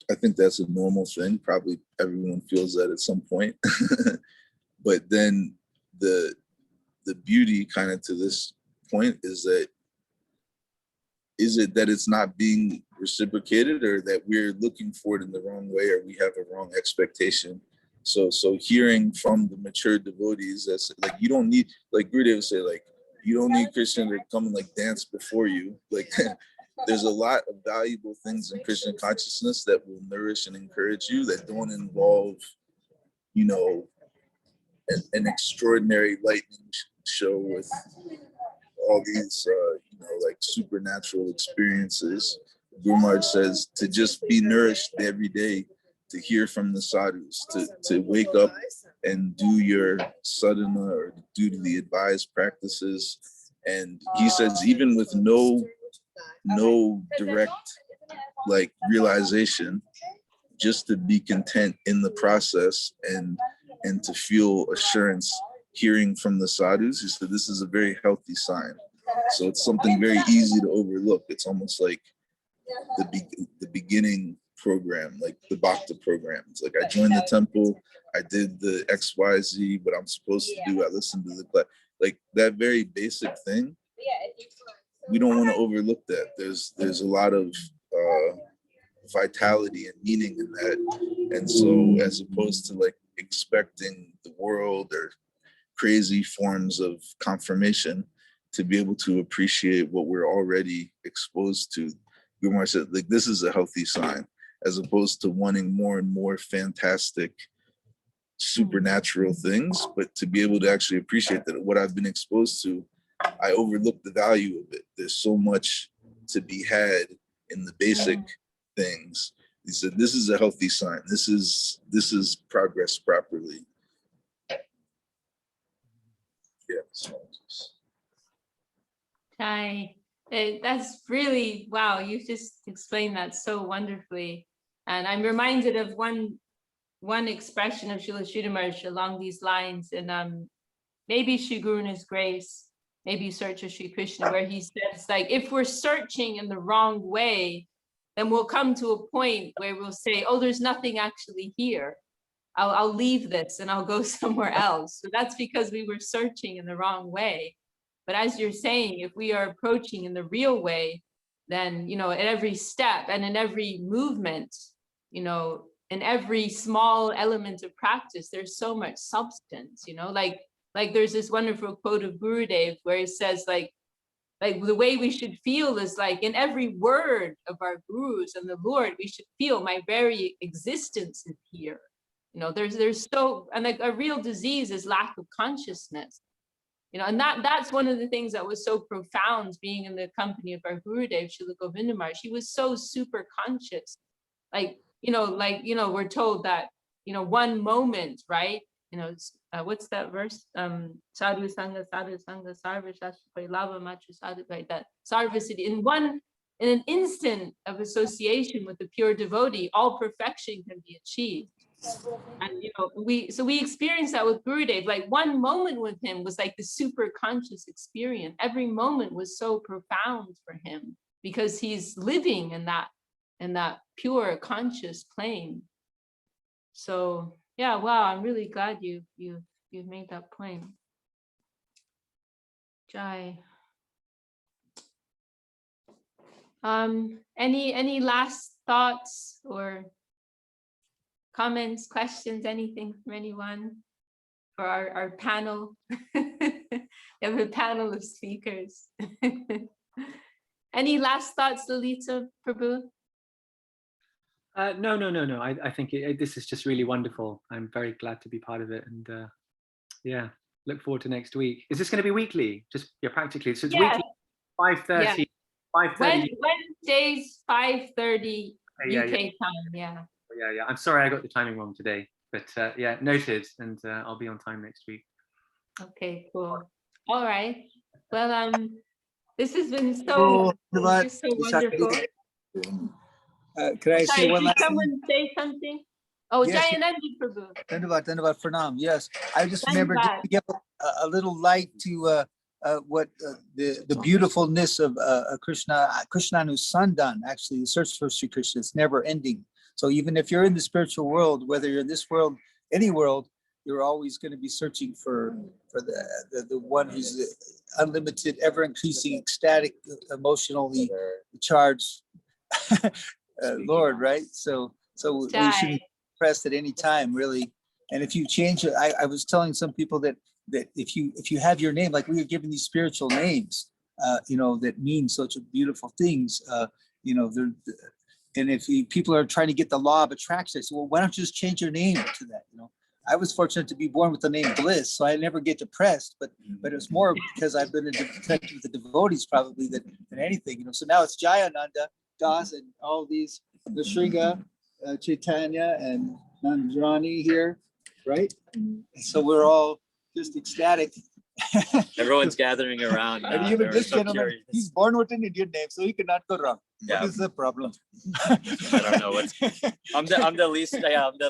Speaker 2: I think that's a normal thing. Probably everyone feels that at some point. But then the beauty kind of to this point is it that it's not being reciprocated, or that we're looking for it in the wrong way, or we have a wrong expectation? So hearing from the mature devotees, that's like, you don't need, like Gurudev would say, like, you don't need Krishna to come and like dance before you. Like there's a lot of valuable things in Krishna consciousness that will nourish and encourage you, that don't involve, an extraordinary lightning show with all these, like supernatural experiences. Guru Maharaj says to just be nourished every day, to hear from the sadhus, to wake up and do your sadhana or do the advised practices. And he says, even with no direct like realization, just to be content in the process and to feel assurance hearing from the sadhus. He said this is a very healthy sign. So it's something very easy to overlook. It's almost like the beginning program, like the Bhakta program. It's like I joined the temple, I did the XYZ, what I'm supposed to do, I listened to the class. Like that very basic thing, we don't want to overlook that. There's a lot of vitality and meaning in that. And so as opposed to like expecting the world or crazy forms of confirmation, to be able to appreciate what we're already exposed to, Guru Maharaj said, like, this is a healthy sign. as opposed to wanting more and more fantastic, supernatural things, but to be able to actually appreciate that what I've been exposed to, I overlook the value of it. There's so much to be had in the basic things. He said, this is a healthy sign. This is progress properly. Yeah.
Speaker 1: Hi. That's really, wow, you just explained that so wonderfully. And I'm reminded of one expression of Srila Sridhar Maharaj along these lines, and maybe Shri Guru in His grace, maybe Search of Sri Krishna, where he says, like, if we're searching in the wrong way, then we'll come to a point where we'll say, oh, there's nothing actually here. I'll leave this and I'll go somewhere else. So that's because we were searching in the wrong way. But as you're saying, if we are approaching in the real way, then, you know, at every step and in every movement, you know, in every small element of practice, there's so much substance, you know, like there's this wonderful quote of Gurudev where he says, like the way we should feel is like in every word of our gurus and the Lord, we should feel my very existence is here. You know, there's so, and like a real disease is lack of consciousness. You know, and that's one of the things that was so profound being in the company of our Gurudev, Srila Govinda Maharaj. He was so super conscious. Like, we're told that, you know, one moment, right? You know, what's that verse? Sadhu Sangha, Sarva Shastra Lava Matra Sadhu, right? That Sarva Siddhi. In an instant of association with the pure devotee, all perfection can be achieved. And, you know, we experienced that with Gurudev. Like one moment with him was like the super conscious experience. Every moment was so profound for him because he's living in that pure conscious plane. So yeah, wow, I'm really glad you've made that point. Jai. Any last thoughts or comments, questions, anything from anyone for our panel? We have a panel of speakers. Any last thoughts, Lalita, Prabhu?
Speaker 4: No. I think this is just really wonderful. I'm very glad to be part of it, and yeah, look forward to next week. Is this going to be weekly? Just practically. So it's weekly, 5:30. Yeah. 5:30.
Speaker 1: Wednesdays, 5:30 UK time. Yeah.
Speaker 4: Yeah. I'm sorry I got the timing wrong today, but yeah, noted, and I'll be on time next week.
Speaker 1: Okay, cool. All right. Well, this has been so wonderful.
Speaker 11: Could I say one last thing?
Speaker 1: Someone say something? Oh, yes. Jayanandi Prabhu.
Speaker 11: Dandavad Pranam. Yes, I just remembered to give a little light to what the beautifulness of Krishnanu's Sandan, actually, the search for Sri Krishna. It's never ending. So even if you're in the spiritual world, whether you're in this world, any world, you're always going to be searching for the one who's unlimited, ever increasing, ecstatic, emotionally charged Lord, right? So we shouldn't be pressed at any time, really. And if you change it, I was telling some people that if you have your name, like we were given these spiritual names, you know, that mean such beautiful things, you know, and if people are trying to get the law of attraction, I say, well, why don't you just change your name to that? You know, I was fortunate to be born with the name Bliss, so I never get depressed, but it was more because I've been connected with the devotees probably than anything, you know. So now it's Jayananda Das and all these, Nrsingha, Chaitanya and Nandrani here, right? So we're all just ecstatic.
Speaker 10: Everyone's gathering around.
Speaker 11: And even this gentleman, he's born with an Indian name, so he cannot go wrong. Yeah. What is the problem?
Speaker 10: I don't know what's. I'm the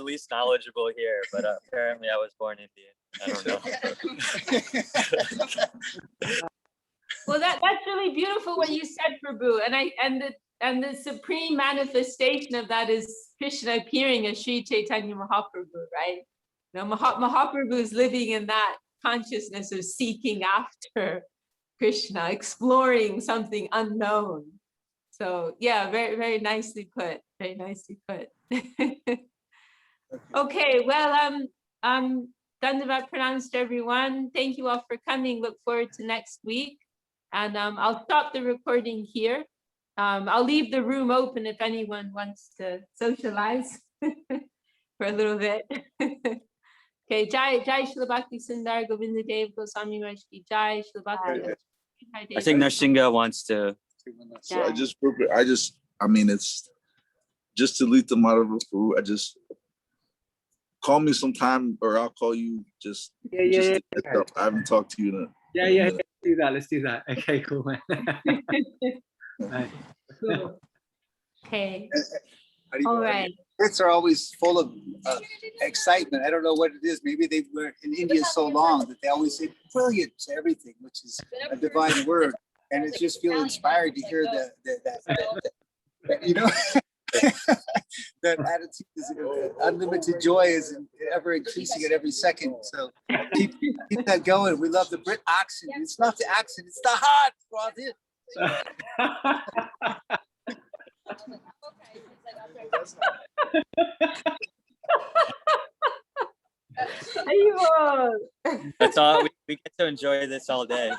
Speaker 10: least knowledgeable here, but apparently I was born Indian. I don't know.
Speaker 1: Well, that's really beautiful what you said, Prabhu, and the supreme manifestation of that is Krishna appearing as Sri Chaitanya Mahaprabhu, right? You know, Mahaprabhu is living in that consciousness of seeking after Krishna, exploring something unknown. So yeah, very, very nicely put. Very nicely put. Okay, well, Dandavad pranams to everyone. Thank you all for coming. Look forward to next week. And I'll stop the recording here. I'll leave the room open if anyone wants to socialize for a little bit. Okay, Jai Shri Bhakti Sundar Govinda Dev Goswami Maharaj ki Jai, Shri Bhakti.
Speaker 10: I think Nrsingha wants to.
Speaker 2: So I mean, it's just to lead the Madhava Prabhu. I just call me sometime, or I'll call you. Just
Speaker 4: Yeah.
Speaker 2: I haven't talked to you in a
Speaker 4: Yeah.
Speaker 2: minute.
Speaker 4: Let's do that. Okay, cool, man. Right.
Speaker 1: Cool. Okay,
Speaker 11: Haribo,
Speaker 1: all right.
Speaker 11: Brits are always full of excitement. I don't know what it is. Maybe they were in India so long that they always say brilliant to everything, which is a divine word. And it's just feel inspired to hear that you know, that attitude is unlimited joy is ever increasing at every second. So keep that going. We love the Brit accent. It's not the accent, it's the heart, brother.
Speaker 1: Haribo.
Speaker 10: That's all. We get to enjoy this all day.